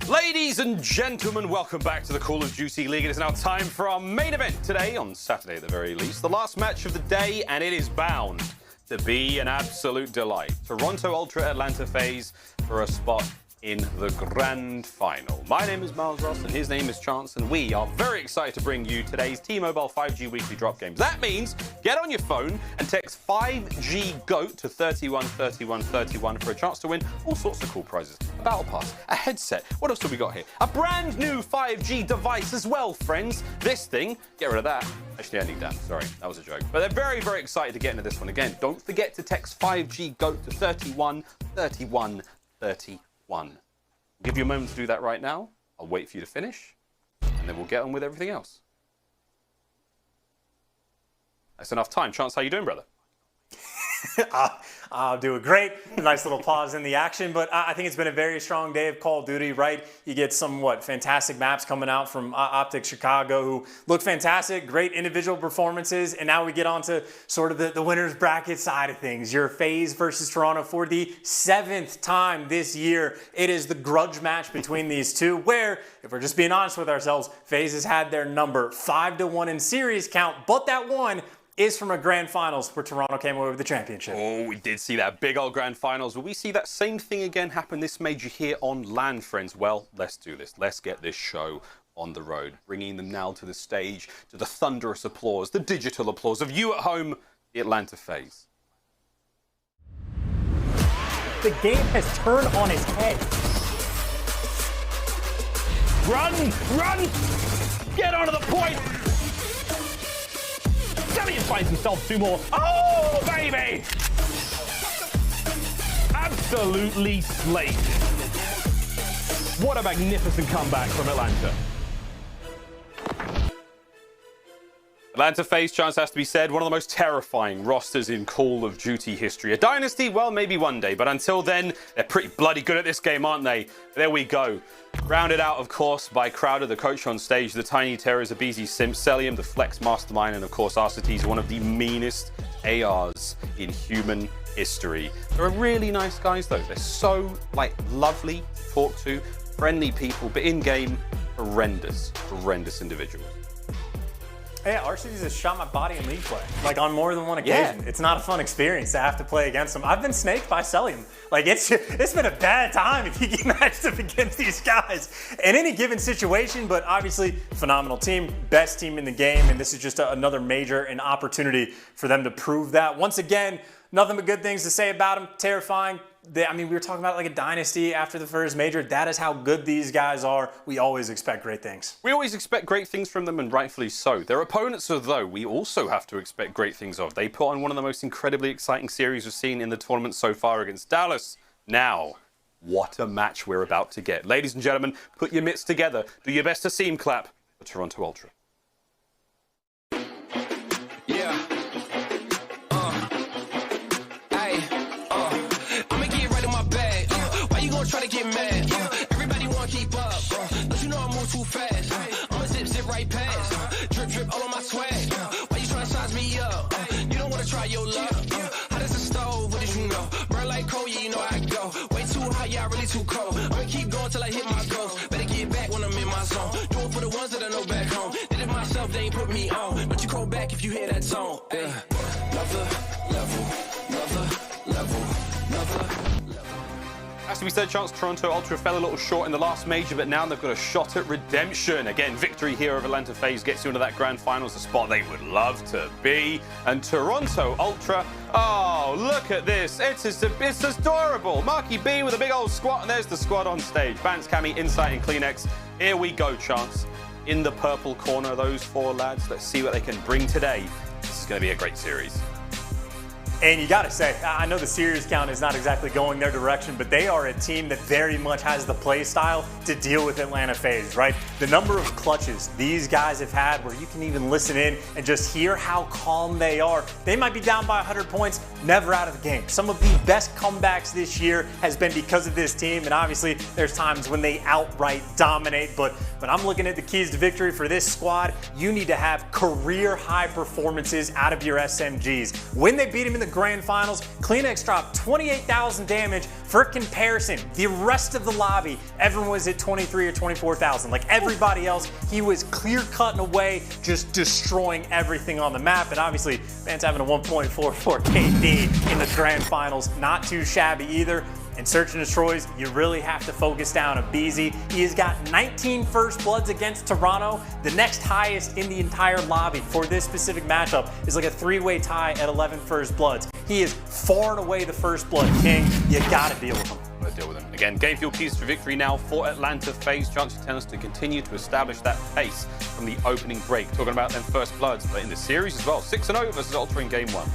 Ladies and gentlemen, welcome back to the Call of Duty League. It is now time for our main event today, on Saturday at the very least. The last match of the day, and it is bound to be an absolute delight. Toronto Ultra Atlanta FaZe for a spot in the grand final. My name is Miles Ross and his name is Chance, and we are very excited to bring you today's T-Mobile 5G weekly drop games. That means get on your phone and text 5G GOAT to 313131 for a chance to win all sorts of cool prizes. A battle pass, a headset, what else have we got here? A brand new 5G device as well, friends. This thing, get rid of that. Actually, I need that, sorry, that was a joke. But they're very, very excited to get into this one again. Don't forget to text 5G GOAT to 313131. I'll give you a moment to do that right now. I'll wait for you to finish, and then we'll get on with everything else. That's enough time. Chance, how you doing, brother? I'll do it great. Nice little pause in the action, but I think it's been a very strong day of Call of Duty, right? You get some, fantastic maps coming out from OpTic Chicago who look fantastic, great individual performances, and now we get on to sort of the winner's bracket side of things. Your FaZe versus Toronto for the 7th time this year. It is the grudge match between these two, where, if we're just being honest with ourselves, FaZe has had their number 5-1 in series count, but that one is from a grand finals where Toronto came away with the championship. Oh, we did see that big old grand finals. Will we see that same thing again happen this major here on LAN, friends? Well, let's do this. Let's get this show on the road, bringing them now to the stage, to the thunderous applause, the digital applause of you at home, the Atlanta FaZe. The game has turned on its head. Run! Run! Get onto the point! Cellium finds himself 2 more. Oh, baby! Absolutely slayed. What a magnificent comeback from Atlanta. Atlanta FaZe, Chance has to be said, one of the most terrifying rosters in Call of Duty history. A dynasty? Well, maybe one day, but until then, they're pretty bloody good at this game, aren't they? There we go. Rounded out, of course, by Crowder, the coach on stage, the Tiny Terrors, aBeZy, Simp, Cellium, the Flex Mastermind, and of course, Arcitys, one of the meanest ARs in human history. They're really nice guys, though. They're so, lovely to talk to, friendly people, but in-game, horrendous individuals. Yeah, Arcitys has shot my body in league play, on more than one occasion. Yeah. It's not a fun experience to have to play against him. I've been snaked by Cellium. It's been a bad time if you get matched up against these guys in any given situation, but obviously, phenomenal team, best team in the game, and this is just another major and opportunity for them to prove that. Once again, nothing but good things to say about them. Terrifying. We were talking about a dynasty after the first major. That is how good these guys are. We always expect great things. We always expect great things from them, and rightfully so. Their opponents, though, we also have to expect great things of. They put on one of the most incredibly exciting series we've seen in the tournament so far against Dallas. Now, what a match we're about to get. Ladies and gentlemen, put your mitts together. Do your best to seam clap for Toronto Ultra. Yeah. Try to get mad. Everybody want to keep up. Don't you know I move too fast? I'ma zip right past. Drip all on my swag. Why you trying to size me up? You don't want to try your luck. Hot as a stove, what did you know? Burn like coal, yeah, you know I go. Way too hot, yeah, really too cold. I'ma keep going till I hit my goals. Better get back when I'm in my zone. Do it for the ones that I know back home. Did it myself, they ain't put me on. But you call back if you hear that tone. Yeah. Level. As we said, Chance, Toronto Ultra fell a little short in the last major, but now they've got a shot at redemption. Again, victory here of Atlanta FaZe gets you into that grand finals, a spot they would love to be. And Toronto Ultra, oh, look at this. It's adorable. Marky B with a big old squat, and there's the squad on stage. Bance, Cammy, Insight, and Kleenex. Here we go, Chance. In the purple corner, those 4 lads. Let's see what they can bring today. This is going to be a great series. And you got to say, I know the series count is not exactly going their direction, but they are a team that very much has the play style to deal with Atlanta FaZe, right? the number of clutches these guys have had where you can even listen in and just hear how calm they are. They might be down by 100 points, never out of the game. Some of the best comebacks this year has been because of this team, and obviously there's times when they outright dominate, but when I'm looking at the keys to victory for this squad, you need to have career high performances out of your SMGs. When they beat him in the grand finals, CleanX dropped 28,000 damage. For comparison, the rest of the lobby, everyone was at 23 or 24,000. Like everybody else, he was clear cutting away, just destroying everything on the map. And obviously, man's having a 1.44 KD in the grand finals, not too shabby either. And Search and Destroys, you really have to focus down aBeZy. He has got 19 first bloods against Toronto. The next highest in the entire lobby for this specific matchup is like a 3-way tie at 11 first bloods. He is far and away the first blood king. You gotta deal with him. Deal with him. Again, game fuel keys for victory now for Atlanta FaZe. Chances tends to continue to establish that pace from the opening break. Talking about them first bloods, but in the series as well. 6-0 versus Ultra in game 1.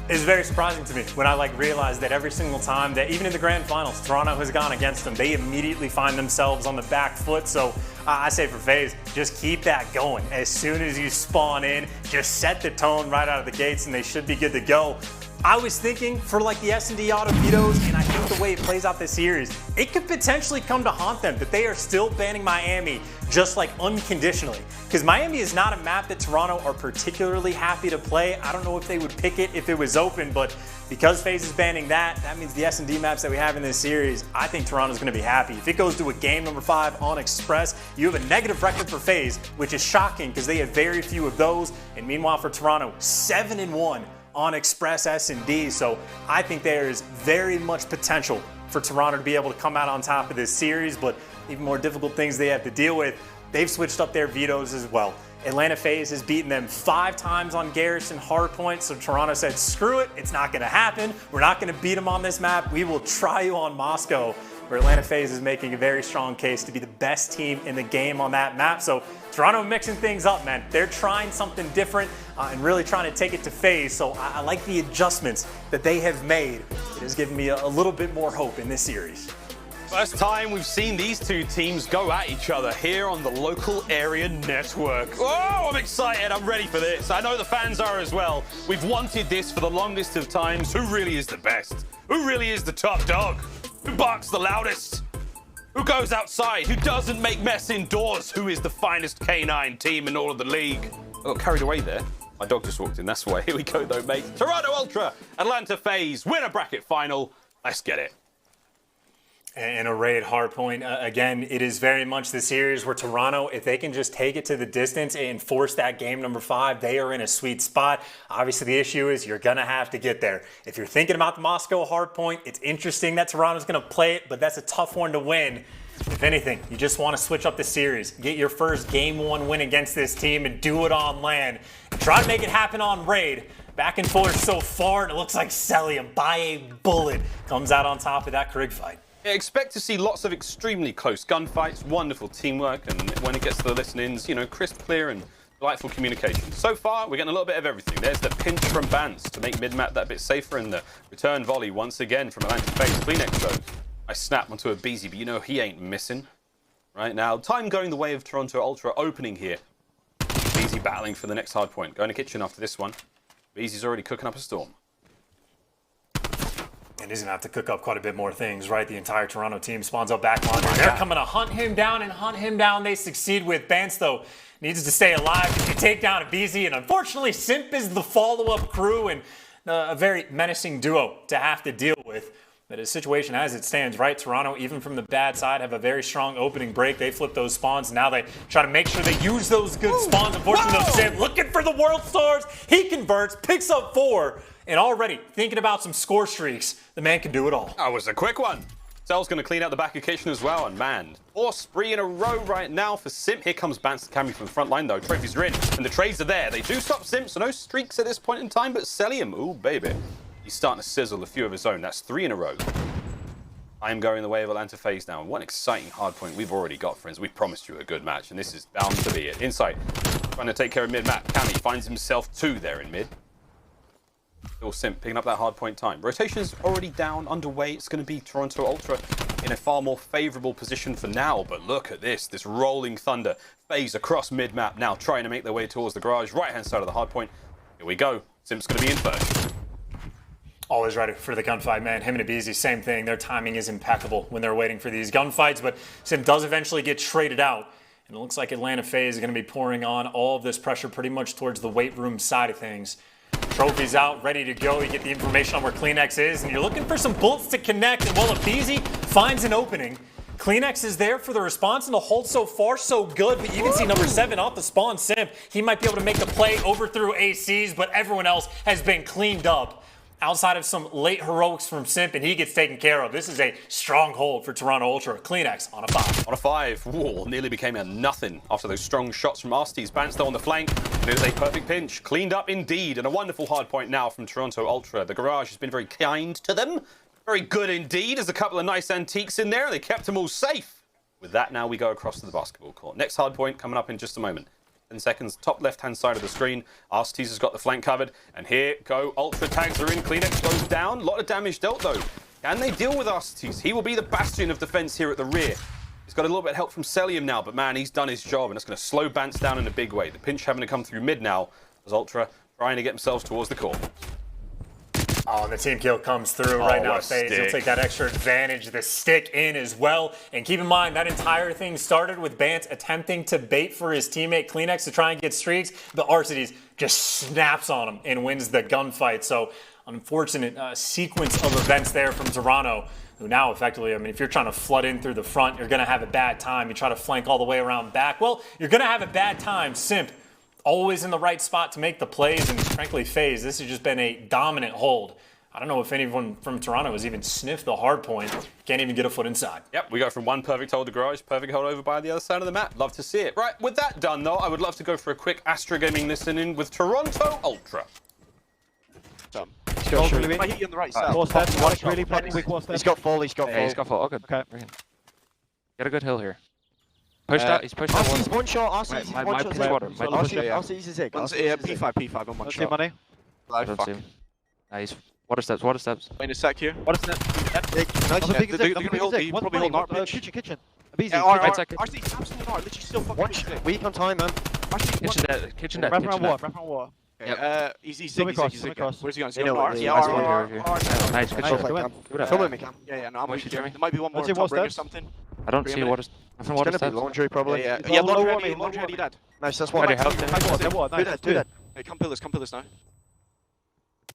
It's very surprising to me when I realized that every single time that even in the grand finals, Toronto has gone against them, they immediately find themselves on the back foot. So I say for FaZe, just keep that going. As soon as you spawn in, just set the tone right out of the gates and they should be good to go. I was thinking for the S&D auto vetoes, and I think the way it plays out this series, it could potentially come to haunt them that they are still banning Miami just unconditionally. Because Miami is not a map that Toronto are particularly happy to play. I don't know if they would pick it if it was open, but because FaZe is banning that, that means the S&D maps that we have in this series, I think Toronto's going to be happy. If it goes to a game number 5 on Express, you have a negative record for FaZe, which is shocking because they have very few of those. And meanwhile for Toronto, 7-1. On Express S&D, so I think there is very much potential for Toronto to be able to come out on top of this series, but even more difficult things they have to deal with. They've switched up their vetoes as well. Atlanta FaZe has beaten them 5 times on Garrison Hardpoint, so Toronto said, screw it, it's not gonna happen. We're not gonna beat them on this map. We will try you on Moscow, where Atlanta FaZe is making a very strong case to be the best team in the game on that map. So Toronto mixing things up, man. They're trying something different and really trying to take it to FaZe. So I like the adjustments that they have made. It has given me a little bit more hope in this series. First time we've seen these two teams go at each other here on the local area network. Oh, I'm excited. I'm ready for this. I know the fans are as well. We've wanted this for the longest of times. Who really is the best? Who really is the top dog? Who barks the loudest? Who goes outside? Who doesn't make mess indoors? Who is the finest K9 team in all of the league? I got carried away there. My dog just walked in. That's why. Here we go, though, mate. Toronto Ultra, Atlanta FaZe, winner bracket final. Let's get it. And a raid hardpoint. Again, it is very much the series where Toronto, if they can just take it to the distance and force that game number 5, they are in a sweet spot. Obviously, the issue is you're going to have to get there. If you're thinking about the Moscow hardpoint, it's interesting that Toronto's going to play it, but that's a tough one to win. If anything, you just want to switch up the series. Get your first game 1 win against this team and do it on LAN. And try to make it happen on raid. Back and forth so far, and it looks like Cellium, by a bullet, comes out on top of that Krig fight. Yeah, expect to see lots of extremely close gunfights, wonderful teamwork, and when it gets to the listen-ins, crisp, clear, and delightful communication. So far, we're getting a little bit of everything. There's the pinch from Bans to make mid-map that bit safer, and the return volley once again from Atlanta FaZe. CleanX though, I snap onto aBeZy, but he ain't missing. Right now, time going the way of Toronto Ultra opening here. aBeZy battling for the next hard point. Going to kitchen after this one. aBeZy's already cooking up a storm. And he's going to have to cook up quite a bit more things, right? The entire Toronto team spawns up back line. They're coming to hunt him down and hunt him down. They succeed with Bans, though, needs to stay alive to take down aBeZy. And unfortunately, Simp is the follow-up crew and a very menacing duo to have to deal with. But his situation as it stands, right? Toronto, even from the bad side, have a very strong opening break. They flip those spawns. Now they try to make sure they use those good spawns. Unfortunately, Simp looking for the World Stars. He converts, picks up 4. And already thinking about some score streaks, the man can do it all. That was a quick one. Cell's going to clean out the back of kitchen as well. And man, 4 spree in a row right now for Simp. Here comes Bans to Cammy from the front line though. Trophies are in and the trades are there. They do stop Simp, so no streaks at this point in time. But Cellium, ooh baby, he's starting to sizzle a few of his own. That's 3 in a row. I am going the way of Atlanta FaZe now. What an exciting hardpoint we've already got, friends. We promised you a good match, and this is bound to be it. Inside, trying to take care of mid-map. Cammy finds himself 2 there in mid. Still Simp picking up that hard point time. Rotation's already down, underway. It's going to be Toronto Ultra in a far more favourable position for now. But look at this rolling thunder. FaZe across mid-map now, trying to make their way towards the garage. Right-hand side of the hard point. Here we go. Simp's going to be in first. Always ready for the gunfight, man. Him and aBeZy, same thing. Their timing is impeccable when they're waiting for these gunfights. But Simp does eventually get traded out. And it looks like Atlanta FaZe is going to be pouring on all of this pressure pretty much towards the weight room side of things. Trophy's out, ready to go. You get the information on where CleanX is, and you're looking for some bullets to connect. And while aBeZy finds an opening, CleanX is there for the response, and the hold so far so good. We even see number 7 off the spawn, Simp. He might be able to make the play over through ACs, but everyone else has been cleaned up. Outside of some late heroics from Simp, and he gets taken care of. This is a strong hold for Toronto Ultra. CleanX on a 5. On a 5. Whoa, nearly became a nothing after those strong shots from Arcitys. Bantz though on the flank. And it is a perfect pinch. Cleaned up indeed. And a wonderful hard point now from Toronto Ultra. The garage has been very kind to them. Very good indeed. There's a couple of nice antiques in there. They kept them all safe. With that, now we go across to the basketball court. Next hard point coming up in just a moment. 10 seconds, top left-hand side of the screen. Arcitys has got the flank covered. And here go, Ultra tags are in. CleanX goes down. A lot of damage dealt, though. Can they deal with Arcitys? He will be the bastion of defense here at the rear. He's got a little bit of help from Cellium now, but man, he's done his job, and it's going to slow Bantz down in a big way. The pinch having to come through mid now as Ultra trying to get themselves towards the core. Oh, and the team kill comes through right now. FaZe will take that extra advantage. The stick in as well. And keep in mind, that entire thing started with Bantz attempting to bait for his teammate CleanX to try and get streaks. But Arcitys just snaps on him and wins the gunfight. So, unfortunate sequence of events there from Toronto, who now effectively, I mean, if you're trying to flood in through the front, you're going to have a bad time. You try to flank all the way around back. Well, you're going to have a bad time. Simp always in the right spot to make the plays, and frankly, FaZe, this has just been a dominant hold. I don't know if anyone from Toronto has even sniffed the hard point. Can't even get a foot inside. Yep, we go from one perfect hold to garage, perfect hold over by the other side of the map. Love to see it. Right, with that done, though, I would love to go for a quick Astra Gaming listen-in with Toronto Ultra. He's got really I hit you on the right side. Four steps, watch really playing quick 4 steps. He's got full, he's got full. Yeah, he's got full. Oh, good. Okay. Get a good hill here. Push that, he's pushed that Arcitys one. one shot, Arcitys My one shot. pinch water. Arcitys is it. P5 on one shot. Money. I don't see him. Nice. Water steps. Wait a sec here. What is that? They're going to be holding Arcitys. Kitchen. aBeZy. Arcitys absolutely not. Literally still fucking Weak on time, man. Kitchen dead. Wrap around water. He's He's zig. Where's he going? Nice, good shot. Follow me, Cam. Yeah, no, I'm Push with it, you. Jeremy. There might be one more top ring or something. I don't see water. Nothing water steps. Laundry, probably. Yeah, laundry ready, dad. Nice, that's one. Do that. Hey, come pill this now.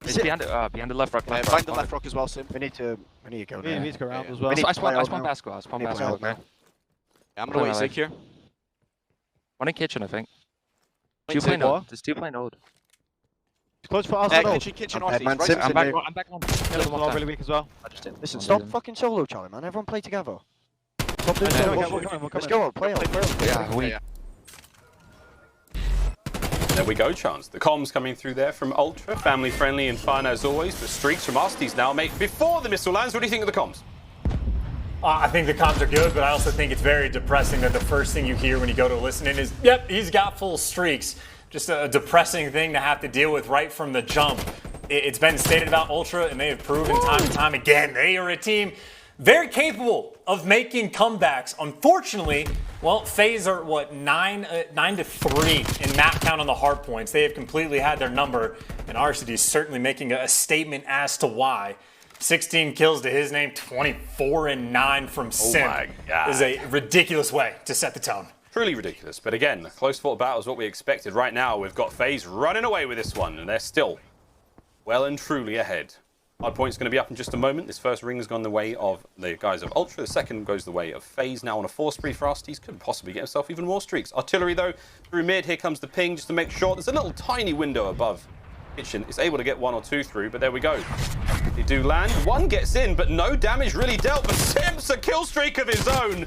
He's behind the left rock. Find the left rock as well, Simp. We need to go there. We need to go around as well. I spawn basketball. Yeah, I'm gonna wait zig here. One in kitchen, I think. Two playing old. There's 2 playing old. Close for us. Kitchen, Arcitys. I'm back on. Really weak as well. Listen, stop fucking solo charlie, man. Everyone play together. Stop doing solo. Let's go on, play on. Yeah, There we go, Chance. The comms coming through there from Ultra. Family friendly and fun as always. But streaks from Arcitys now, mate. Before the missile lands, what do you think of the comms? I think the comms are good, but I also think it's very depressing that the first thing you hear when you go to listen in is, yep, he's got full streaks. Just a depressing thing to have to deal with right from the jump. It's been stated about Ultra, and they have proven time and time again, they are a team very capable of making comebacks. Unfortunately, well, FaZe are, 9-3 in map count on the hard points. They have completely had their number, and Arcitys certainly making a statement as to why. 16 kills to his name, 24-9 from Simp. Oh my God. Is a ridiculous way to set the tone. Truly ridiculous. But again, the close fought battle is what we expected. Right now, we've got FaZe running away with this one, and they're still well and truly ahead. Hard point's going to be up in just a moment. This first ring has gone the way of the guys of Ultra. The second goes the way of FaZe. Now on a 4 spree for Arcitys. Could possibly get himself even more streaks. Artillery, though, through mid. Here comes the ping just to make sure. There's a little tiny window above kitchen. It's able to get 1 or 2 through, but there we go. They do land. 1 gets in, but no damage really dealt. But Simp's a kill streak of his own.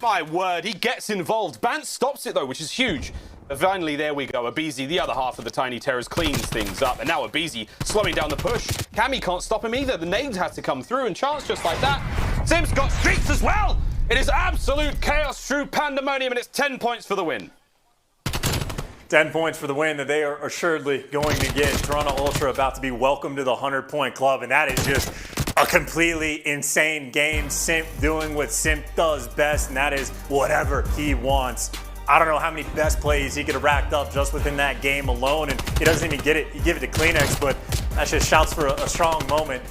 My word, he gets involved. Bantz stops it, though, which is huge. But finally, there we go. aBeZy, the other half of the Tiny Terrors, cleans things up. And now aBeZy slowing down the push. Cammy can't stop him either. The nades had to come through, and Chance just like that. Simp's got streaks as well. It is absolute chaos, true pandemonium, and it's 10 points for the win. 10 points for the win that they are assuredly going to get. Toronto Ultra about to be welcomed to the 100-point club, and that is just a completely insane game. Simp doing what Simp does best, and that is whatever he wants. I don't know how many best plays he could have racked up just within that game alone, and he doesn't even get it. You give it to Kleenex, but that just shouts for a strong moment.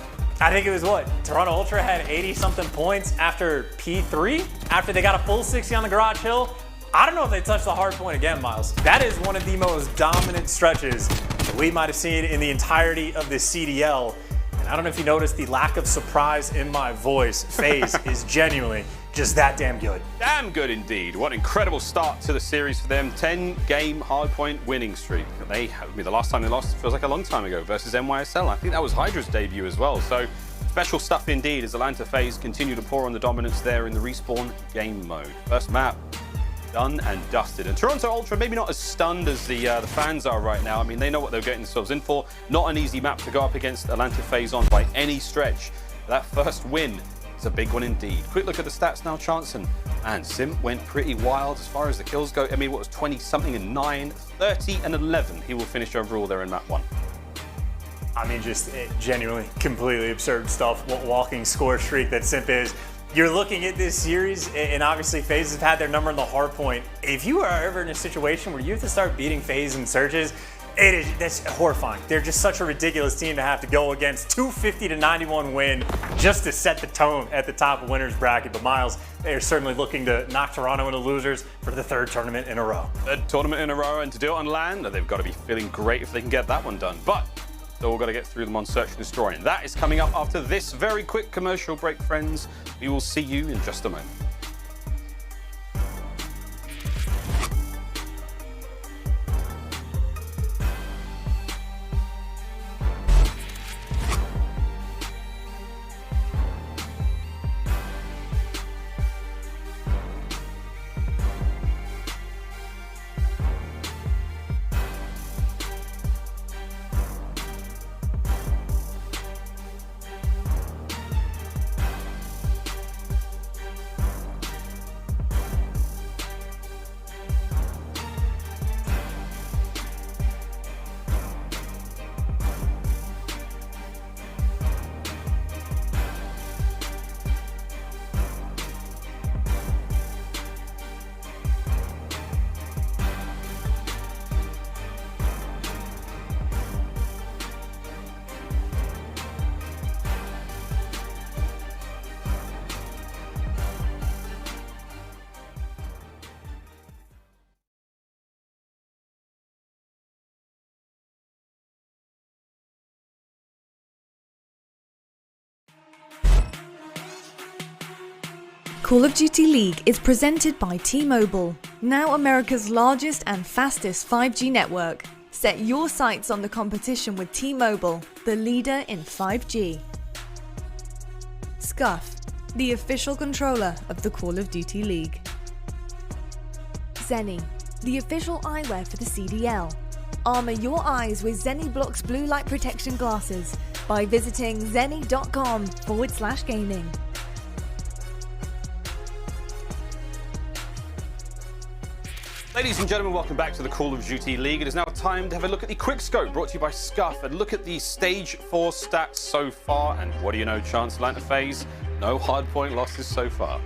I think it was what? Toronto Ultra had 80-something points after P3, after they got a full 60 on the Garage Hill. I don't know if they touched the hard point again, Miles. That is one of the most dominant stretches that we might have seen in the entirety of the CDL. And I don't know if you noticed the lack of surprise in my voice. FaZe is genuinely just that damn good. Damn good indeed. What an incredible start to the series for them. 10-game hardpoint winning streak. The last time they lost feels like a long time ago versus NYSL. I think that was HyDra's debut as well. So special stuff indeed as Atlanta FaZe continue to pour on the dominance there in the respawn game mode. First map done and dusted. And Toronto Ultra maybe not as stunned as the fans are right now. I mean, they know what they're getting themselves in for. Not an easy map to go up against Atlanta FaZe on by any stretch. That first win is a big one indeed. Quick look at the stats now, Chanson. And Simp went pretty wild as far as the kills go. I mean, what was 20-something and 9, 30 and 11. He will finish overall there in map 1. I mean, just genuinely completely absurd stuff. What walking score streak that Simp is. You're looking at this series, and obviously FaZe have had their number in the hard point. If you are ever in a situation where you have to start beating FaZe in searches, that's horrifying. They're just such a ridiculous team to have to go against. 250-91 win just to set the tone at the top of winners bracket. But Miles, they are certainly looking to knock Toronto into losers for the 3rd tournament in a row. Third tournament in a row, and to do it on LAN, they've got to be feeling great if they can get that one done. But still got to get through them on Search and Destroy. And that is coming up after this very quick commercial break, friends. We will see you in just a moment. Call of Duty League is presented by T-Mobile, now America's largest and fastest 5G network. Set your sights on the competition with T-Mobile, the leader in 5G. Scuff, the official controller of the Call of Duty League. Seany, the official eyewear for the CDL. Armor your eyes with Seany Blocks blue light protection glasses by visiting seany.com/gaming. Ladies and gentlemen, welcome back to the Call of Duty League. It is now time to have a look at the quick scope brought to you by Scuff and look at the stage 4 stats so far. And what do you know, Chance, Atlanta FaZe, no hardpoint losses so far.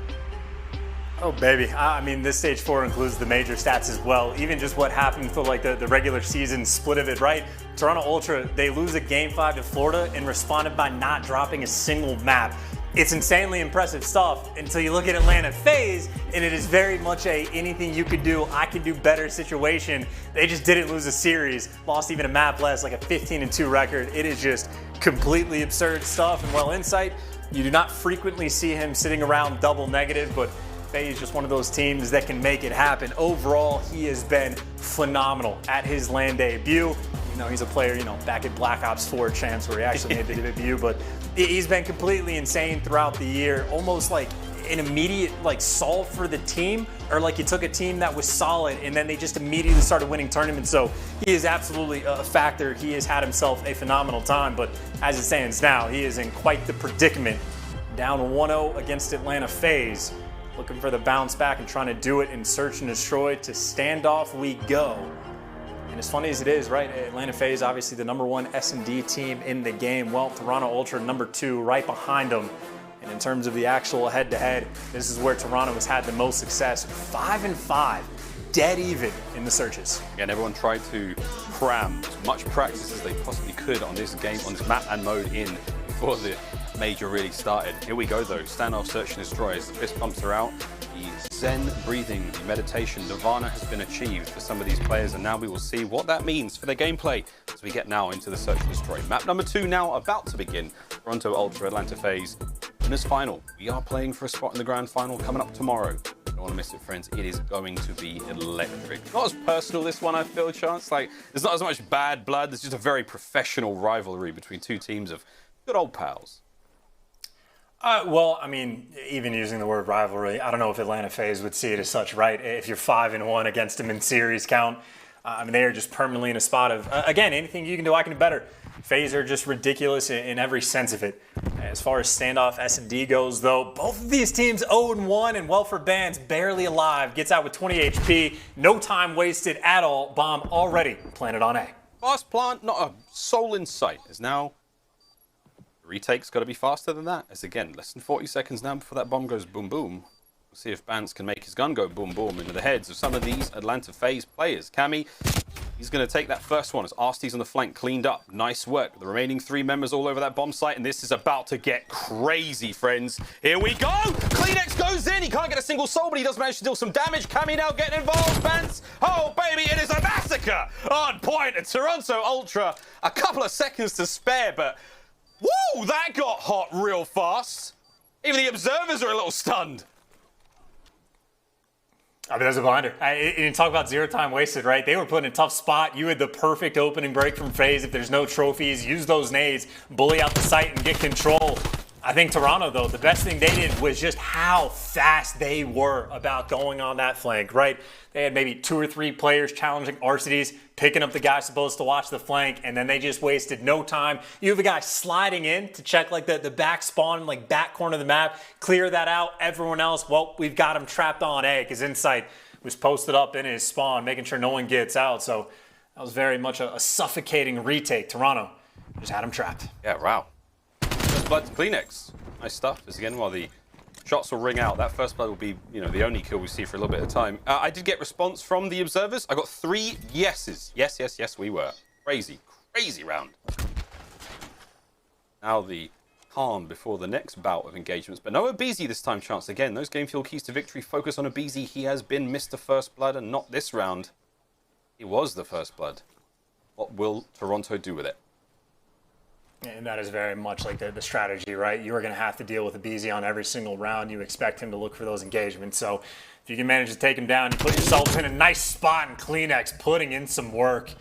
Oh, baby. I mean, this stage 4 includes the major stats as well. Even just what happened for like the regular season split of it, right? Toronto Ultra, they lose a Game 5 to Florida and responded by not dropping a single map. It's insanely impressive stuff until you look at Atlanta FaZe, and it is very much a anything you could do, I could do better situation. They just didn't lose a series, lost even a map less, like a 15-2 record. It is just completely absurd stuff. And well, Insight, you do not frequently see him sitting around double negative, but FaZe is just one of those teams that can make it happen. Overall, he has been phenomenal at his LAN debut. You know, he's a player, you know, back at Black Ops 4 Champs where he actually made the debut, but he's been completely insane throughout the year, almost like an immediate like solve for the team, or like you took a team that was solid and then they just immediately started winning tournaments. So he is absolutely a factor. He has had himself a phenomenal time, but as it stands now, he is in quite the predicament. Down 1-0 against Atlanta FaZe, looking for the bounce back and trying to do it in Search and Destroy. To standoff we go. And as funny as it is, right, Atlanta FaZe obviously the #1 S&D team in the game. Well, Toronto Ultra #2 right behind them. And in terms of the actual head-to-head, this is where Toronto has had the most success. 5-5, dead even in the searches. Again, everyone tried to cram as much practice as they possibly could on this game, on this map and mode in before the major really started. Here we go though, standoff, search and destroy. As the fist pumps are out, the Zen breathing, the meditation, nirvana has been achieved for some of these players, and now we will see what that means for their gameplay as we get now into the search and destroy. Map #2 now about to begin. Toronto Ultra, Atlanta FaZe. Winners final. We are playing for a spot in the grand final coming up tomorrow. Don't want to miss it, friends. It is going to be electric. Not as personal, this one, I feel, Chance. Like, there's not as much bad blood. There's just a very professional rivalry between two teams of good old pals. Well, I mean, even using the word rivalry, I don't know if Atlanta FaZe would see it as such, right? If you're 5-1 against them in series count, I mean, they are just permanently in a spot of, again, anything you can do, I can do better. FaZe are just ridiculous in every sense of it. As far as standoff S&D goes, though, both of these teams 0-1, and well for Bands, barely alive, gets out with 20 HP, no time wasted at all, bomb already planted on A. Fast plant, not a soul in sight, as now the retake's got to be faster than that. As again, less than 40 seconds now before that bomb goes boom boom. We'll see if Bance can make his gun go boom boom into the heads of some of these Atlanta FaZe players. Cammy, he's going to take that first one as Arcitys on the flank cleaned up. Nice work. The remaining 3 members all over that bomb site, and this is about to get crazy, friends. Here we go! Cleanex goes in. He can't get a single soul, but he does manage to deal some damage. Cammy now getting involved. Bance, oh baby, it is a massacre! On point. And Toronto Ultra, a couple of seconds to spare, but woo, that got hot real fast. Even the observers are a little stunned. I mean, that's a blinder. You talk about zero time wasted, right? They were put in a tough spot. You had the perfect opening break from FaZe. If there's no trophies, use those nades, bully out the site, and get control. I think Toronto, though, the best thing they did was just how fast they were about going on that flank, right? They had maybe 2 or 3 players challenging Arcitys, picking up the guy supposed to watch the flank, and then they just wasted no time. You have a guy sliding in to check like the back spawn, like back corner of the map, clear that out. Everyone else, well, we've got him trapped on A because Insight was posted up in his spawn, making sure no one gets out. So that was very much a suffocating retake. Toronto just had him trapped. Yeah, wow. First blood to Cleanex. Nice stuff. As again, while the shots will ring out, that first blood will be, the only kill we see for a little bit of time. I did get response from the observers. I got 3 yeses. Yes, yes, yes, we were. Crazy, crazy round. Now the calm before the next bout of engagements. But no aBeZy this time, Chance. Again, those game fuel keys to victory focus on aBeZy. He has been Mr. First Blood, and not this round. He was the first blood. What will Toronto do with it? And that is very much like the strategy, right? You are going to have to deal with aBeZy on every single round. You expect him to look for those engagements. So if you can manage to take him down, you put yourself in a nice spot, and Cleanex putting in some work.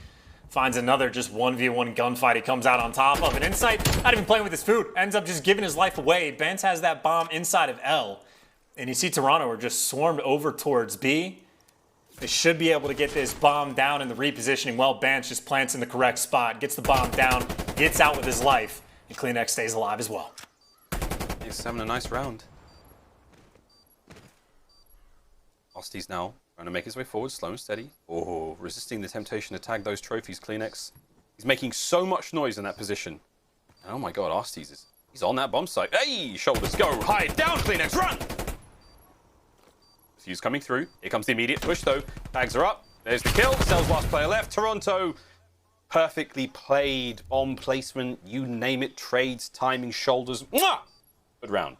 Finds another just 1v1 gunfight he comes out on top of. And Insight, not even playing with his food, ends up just giving his life away. Bance has that bomb inside of L. And you see Toronto are just swarmed over towards B. They should be able to get this bomb down in the repositioning. Well, Bance just plants in the correct spot, gets the bomb down, gets out with his life, and Cleanex stays alive as well. He's having a nice round. Arcitys now trying to make his way forward, slow and steady. Oh, resisting the temptation to tag those trophies, Cleanex. He's making so much noise in that position. And oh my god, Arcitys he's on that bomb site. Hey, shoulders go, hide, down, Cleanex, run! Fuse coming through. Here comes the immediate push though. Tags are up. There's the kill. Cell's last player left. Toronto, perfectly played. Bomb placement, you name it. Trades, timing, shoulders. Mwah! Good round.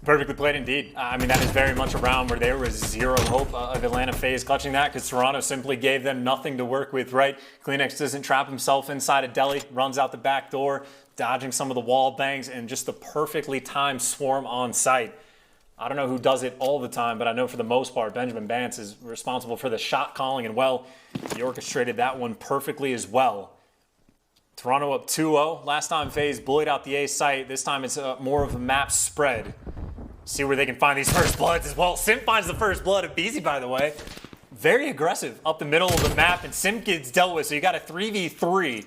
Perfectly played indeed. I mean, that is very much a round where there was zero hope of Atlanta FaZe clutching that because Toronto simply gave them nothing to work with, right? Cleanex doesn't trap himself inside a deli, runs out the back door, dodging some of the wall bangs, and just the perfectly timed swarm on site. I don't know who does it all the time, but I know for the most part, Benjamin Bance is responsible for the shot calling, and well, he orchestrated that one perfectly as well. Toronto up 2-0. Last time FaZe bullied out the A site. This time it's more of a map spread. See where they can find these first bloods as well. Simp finds the first blood of aBeZy, by the way. Very aggressive up the middle of the map, and Simp gets dealt with, so you got a 3v3.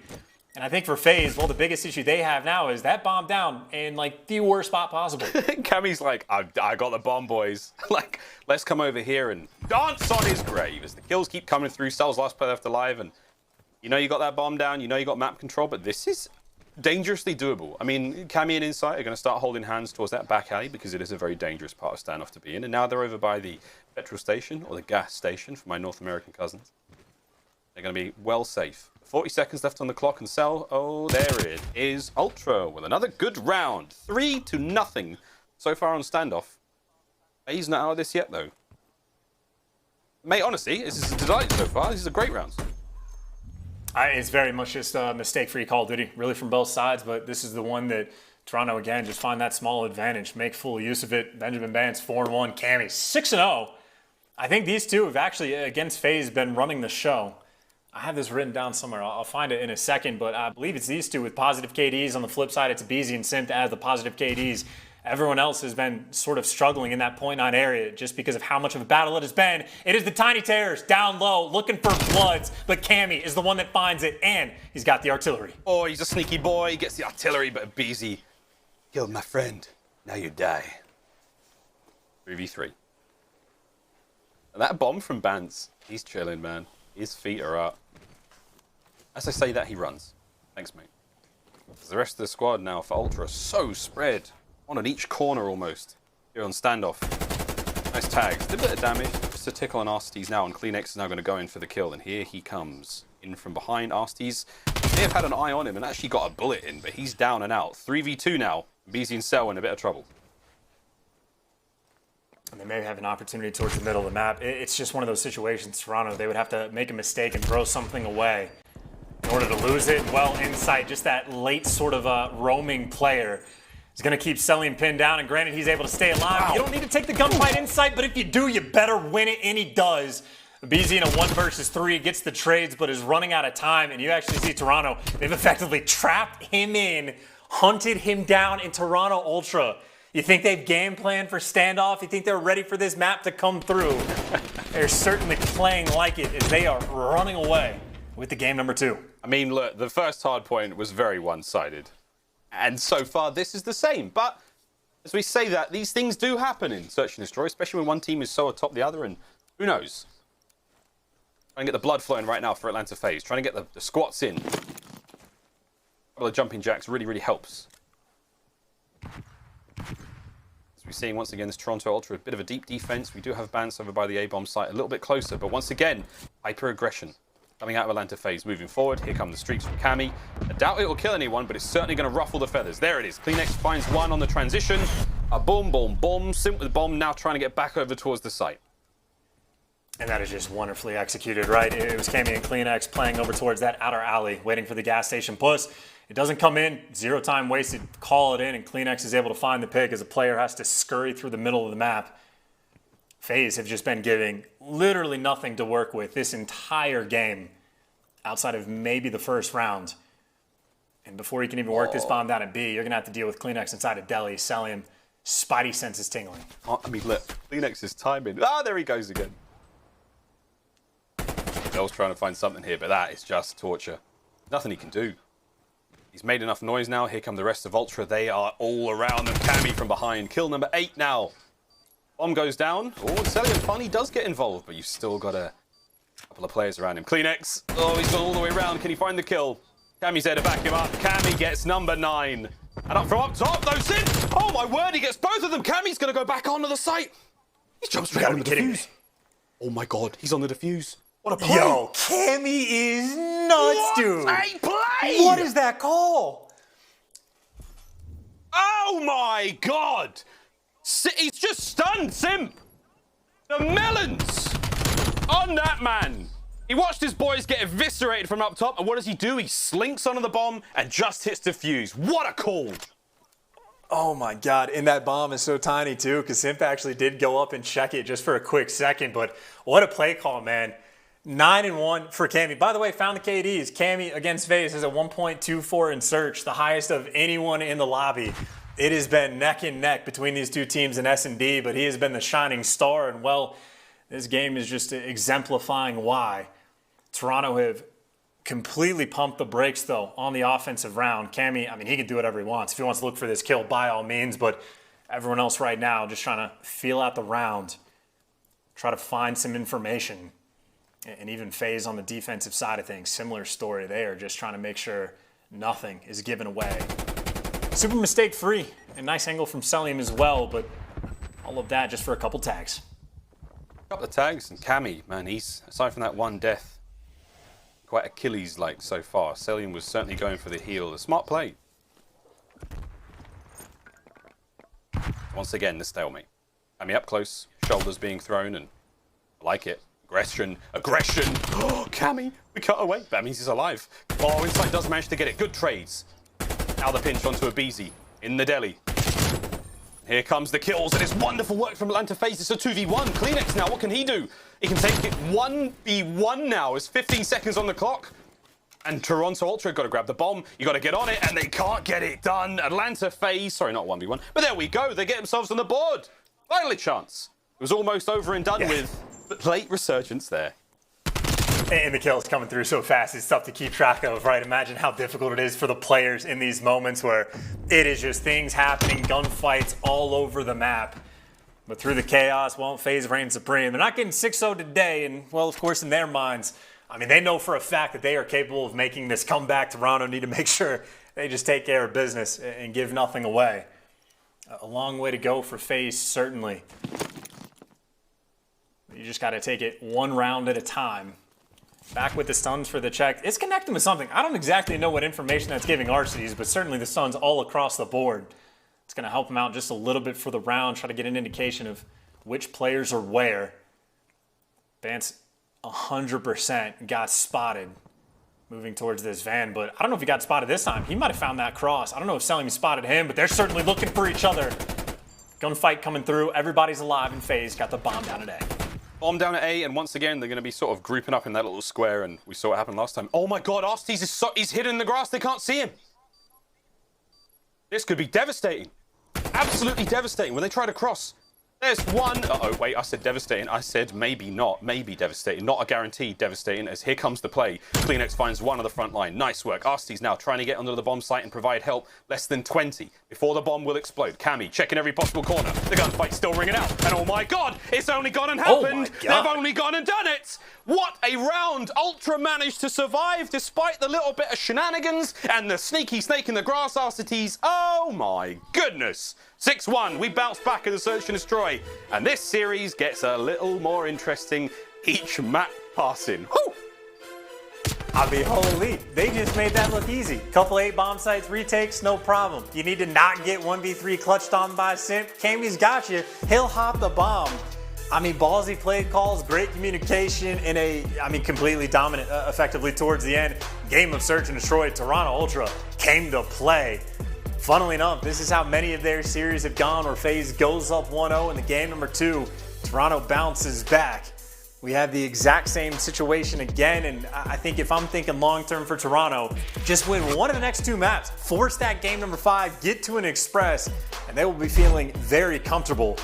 And I think for FaZe, well, the biggest issue they have now is that bomb down in like the worst spot possible. Cammy's like, I got the bomb, boys. Like, let's come over here and dance on his grave as the kills keep coming through. Cell's last player left alive, and you know you got that bomb down, you know you got map control, but this is dangerously doable. I mean, Cammy and Insight are going to start holding hands towards that back alley because it is a very dangerous part of standoff to be in. And now they're over by the petrol station, or the gas station for my North American cousins. They're going to be well safe. 40 seconds left on the clock, and Cell, oh, there it is. Ultra with another good round. 3-0 so far on standoff. He's not out of this yet, though. Mate, honestly, this is a delight so far. These are great rounds. It's very much just a mistake-free Call of Duty, really from both sides, but this is the one that Toronto, again, just find that small advantage, make full use of it. Benjamin Bance, 4-1, Cammy, 6-0. I think these two have actually, against FaZe, been running the show. I have this written down somewhere. I'll find it in a second, but I believe it's these two with positive KDs. On the flip side, it's aBeZy and Simp to add the positive KDs. Everyone else has been sort of struggling in that .9 area just because of how much of a battle it has been. It is the Tiny Terrors down low looking for bloods, but Cammy is the one that finds it, and he's got the artillery. Oh, he's a sneaky boy. He gets the artillery, but aBeZy killed my friend. Now you die. 3v3. And that bomb from Bance, he's chilling, man. His feet are up. As I say that, he runs. Thanks, mate. The rest of the squad now for Ultra are so spread. One on each corner almost. Here on standoff. Nice tags. Did a bit of damage. Just a tickle on Arcitys now, and CleanX is now going to go in for the kill. And here he comes. In from behind. Arcitys may have had an eye on him and actually got a bullet in, but he's down and out. 3v2 now. aBeZy and Cell in a bit of trouble. And they may have an opportunity towards the middle of the map. It's just one of those situations, Toronto, they would have to make a mistake and throw something away in order to lose it. Well, Insight, just that late sort of roaming player, is going to keep Cellium pinned down, and granted, he's able to stay alive. Wow. You don't need to take the gunfight, Insight, but if you do, you better win it, and he does. aBeZy in a 1 versus 3 gets the trades, but is running out of time, and you actually see Toronto, they've effectively trapped him in, hunted him down in Toronto Ultra. You think they've game planned for standoff? You think they're ready for this map to come through? They're certainly playing like it as they are running away with the game number 2. I mean, look, the first hard point was very one-sided. And so far, this is the same. But as we say that, these things do happen in Search and Destroy, especially when one team is so atop the other, and who knows? Trying to get the blood flowing right now for Atlanta FaZe. Trying to get the squats in. A couple of jumping jacks really, really helps. We're seeing once again this Toronto Ultra, a bit of a deep defense. We do have Bance over by the A-bomb site a little bit closer, but once again, hyper-aggression coming out of Atlanta FaZe. Moving forward, here come the streaks from Cammy. I doubt it will kill anyone, but it's certainly going to ruffle the feathers. There it is. CleanX finds one on the transition. A boom, boom, boom. Simp with the bomb, now trying to get back over towards the site. And that is just wonderfully executed, right? It was Cammy and CleanX playing over towards that outer alley, waiting for the gas station push. It doesn't come in, 0 time wasted, call it in, and CleanX is able to find the pick as a player has to scurry through the middle of the map. FaZe have just been giving literally nothing to work with this entire game, outside of maybe the first round. And before you can even work this bomb down at B, you're going to have to deal with CleanX inside of Deli, Cellium, Spidey senses tingling. Oh, I mean, look, CleanX is timing. Ah, there he goes again. Bell's trying to find something here, but that is just torture. Nothing he can do. He's made enough noise now. Here come the rest of Ultra. They are all around them. Cammy from behind. Kill number 8 now. Bomb goes down. Oh, Cellium finally does get involved, but you've still got a couple of players around him. CleanX. Oh, he's gone all the way around. Can he find the kill? Cammy's there to back him up. Cammy gets number 9. And up from up top, though, Simp. Oh, my word, he gets both of them. Cammy's going to go back onto the site. He jumps straight on the defuse. Oh, my God. He's on the defuse. What a play. Yo, Cammy is nuts, dude. What a play! What is that call? Oh my God! He's just stunned, Simp! The melons on that man. He watched his boys get eviscerated from up top, and what does he do? He slinks onto the bomb and just hits the fuse. What a call! Oh my God, and that bomb is so tiny too, because Simp actually did go up and check it just for a quick second, but what a play call, man. 9-1 for Cammy. By the way, found the KDs. Cammy against FaZe has a 1.24 in search, the highest of anyone in the lobby. It has been neck and neck between these two teams in S&D, but he has been the shining star, and well, this game is just exemplifying why. Toronto have completely pumped the brakes, though, on the offensive round. Cammy, I mean, he can do whatever he wants. If he wants to look for this kill, by all means, but everyone else right now just trying to feel out the round, try to find some information. And even FaZe on the defensive side of things, similar story. They are just trying to make sure nothing is given away. Super mistake-free. A nice angle from Cellium as well, but all of that just for a couple tags. A couple of tags, and Cammy, man, he's, aside from that one death, quite Achilles-like so far. Cellium was certainly going for the heal. A smart play. Once again, the stalemate. Cammy up close, shoulders being thrown, and I like it. Aggression. Oh, Cammy, we cut away. That means he's alive. Oh, Inside does manage to get it. Good trades. Now the pinch onto aBeZy in the deli. Here comes the kills, and it's wonderful work from Atlanta FaZe. It's a 2v1. Cleanex now, what can he do? He can take it 1v1 now. It's 15 seconds on the clock. And Toronto Ultra got to grab the bomb. You got to get on it, and they can't get it done. Atlanta FaZe, sorry, not 1v1, but there we go. They get themselves on the board. Finally, chance. It was almost over and done with, but late resurgence there. And the kills coming through so fast, it's tough to keep track of, right? Imagine how difficult it is for the players in these moments where it is just things happening, gunfights all over the map. But through the chaos, well, FaZe reigns supreme. They're not getting 6-0 today, and, well, of course, in their minds, I mean, they know for a fact that they are capable of making this comeback. Toronto need to make sure they just take care of business and give nothing away. A long way to go for FaZe, certainly. You just got to take it one round at a time. Back with the stuns for the check. It's connecting with something. I don't exactly know what information that's giving Arcitys, but certainly the stuns all across the board. It's going to help him out just a little bit for the round, try to get an indication of which players are where. Vance 100% got spotted moving towards this van, but I don't know if he got spotted this time. He might have found that cross. I don't know if Cellium spotted him, but they're certainly looking for each other. Gunfight coming through. Everybody's alive, and FaZe got the bomb down at A. Bomb down at A, and once again, they're going to be sort of grouping up in that little square, and we saw what happened last time. Oh my god, Arcitys he's hidden in the grass. They can't see him. This could be devastating. Absolutely devastating when they try to cross. There's one. Uh-oh, wait, I said devastating. I said maybe not. Maybe devastating. Not a guarantee devastating, as here comes the play. Cleanex finds one on the front line. Nice work. Arcitys now trying to get under the bomb site and provide help. Less than 20 before the bomb will explode. Cammy checking every possible corner. The gunfight's still ringing out. And oh my god, it's only gone and happened. They've only gone and done it. What a round. Ultra managed to survive despite the little bit of shenanigans and the sneaky snake in the grass Arcitys. Oh my goodness. 6-1, we bounce back in the search and destroy. And this series gets a little more interesting each map passing. Woo! aBeZy, they just made that look easy. Couple 8 bomb sites retakes, no problem. You need to not get 1v3 clutched on by Simp. Cammy's got you. He'll hop the bomb. I mean, ballsy play calls, great communication in a, completely dominant, effectively towards the end. Game of search and destroy. Toronto Ultra came to play. Funnily enough, this is how many of their series have gone, where FaZe goes up 1-0 in the game number 2. Toronto bounces back. We have the exact same situation again, and I think if I'm thinking long-term for Toronto, just win one of the next 2 maps, force that game number 5, get to an Express, and they will be feeling very comfortable.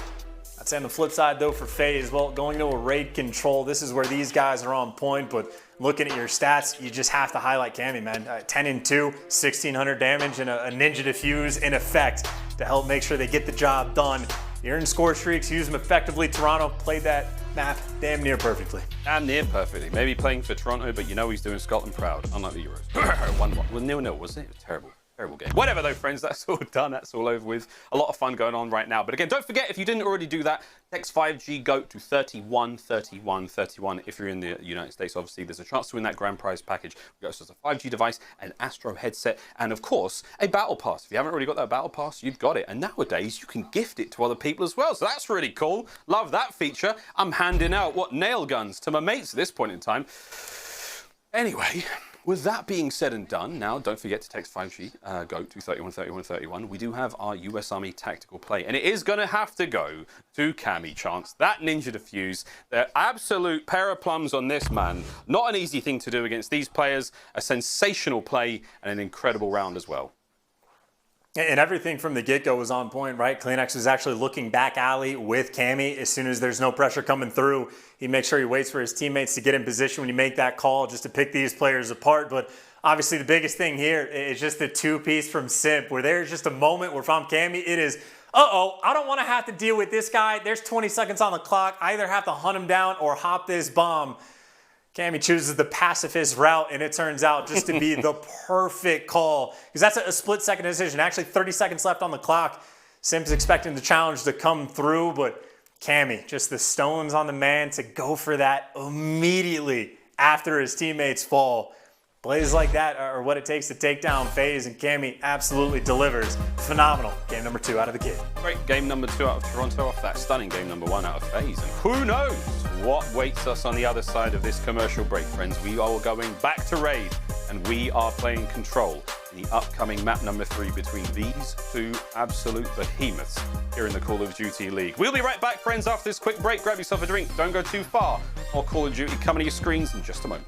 I'd say on the flip side, though, for FaZe, well, going to a raid control, this is where these guys are on point, but looking at your stats, you just have to highlight Cammy, man. 10-2, 1,600 damage, and a ninja defuse in effect to help make sure they get the job done. You're in score streaks, use them effectively. Toronto played that map damn near perfectly. Damn near perfectly. Maybe playing for Toronto, but you know he's doing Scotland proud, unlike the Euros. 1-1. Well, 0-0, wasn't it? It was terrible. Terrible game. Whatever though, friends, that's all done. That's all over with. A lot of fun going on right now. But again, don't forget, if you didn't already do that, text 5G GOAT to 313131. If you're in the United States, obviously, there's a chance to win that grand prize package. We got a 5G device, an Astro headset, and of course, a battle pass. If you haven't already got that battle pass, you've got it. And nowadays, you can gift it to other people as well. So that's really cool. Love that feature. I'm handing out, nail guns to my mates at this point in time. Anyway, with that being said and done, now don't forget to text 5G GOAT to 313131. We do have our US Army tactical play, and it is going to have to go to Cammy Chance. That ninja defuse, the absolute pair of plums on this man. Not an easy thing to do against these players. A sensational play and an incredible round as well. And everything from the get-go was on point, right? Cleanex was actually looking back alley with Cammy. As soon as there's no pressure coming through, he makes sure he waits for his teammates to get in position when you make that call just to pick these players apart. But obviously the biggest thing here is just the two-piece from Simp, where there's just a moment where if I'm Cammy, it is, uh-oh, I don't want to have to deal with this guy. There's 20 seconds on the clock. I either have to hunt him down or hop this bomb. Cammy chooses the pacifist route, and it turns out just to be the perfect call. Because that's a split-second decision. Actually, 30 seconds left on the clock. Simp's expecting the challenge to come through, but Cammy, just the stones on the man to go for that immediately after his teammates fall. Plays like that are what it takes to take down FaZe, and Cammy absolutely delivers. Phenomenal. Game number 2 out of the kid. Great game number 2 out of Toronto off that stunning game number 1 out of FaZe. And who knows what waits us on the other side of this commercial break, friends. We are going back to Raid, and we are playing Control in the upcoming map number 3 between these two absolute behemoths here in the Call of Duty League. We'll be right back, friends, after this quick break. Grab yourself a drink. Don't go too far. More Call of Duty coming to your screens in just a moment.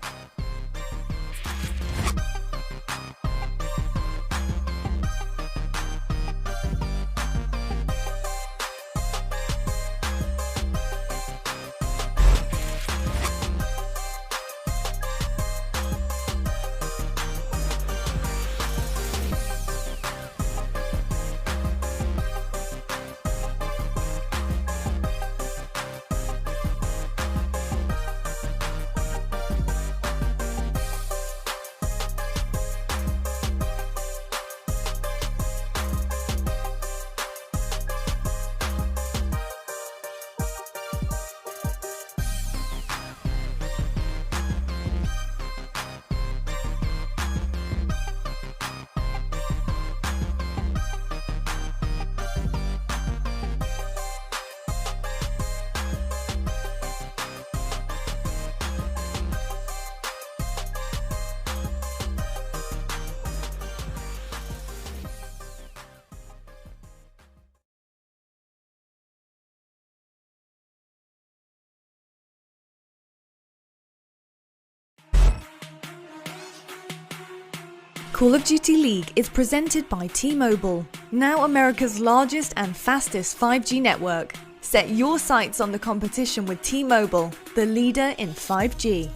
Call of Duty League is presented by T-Mobile, now America's largest and fastest 5G network. Set your sights on the competition with T-Mobile, the leader in 5G.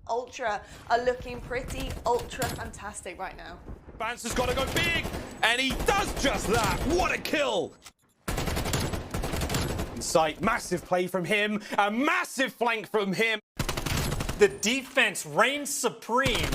Ultra are looking pretty ultra fantastic right now. Bance has got to go big, and he does just that. What a kill! Insight, massive play from him, a massive flank from him. The defense reigns supreme.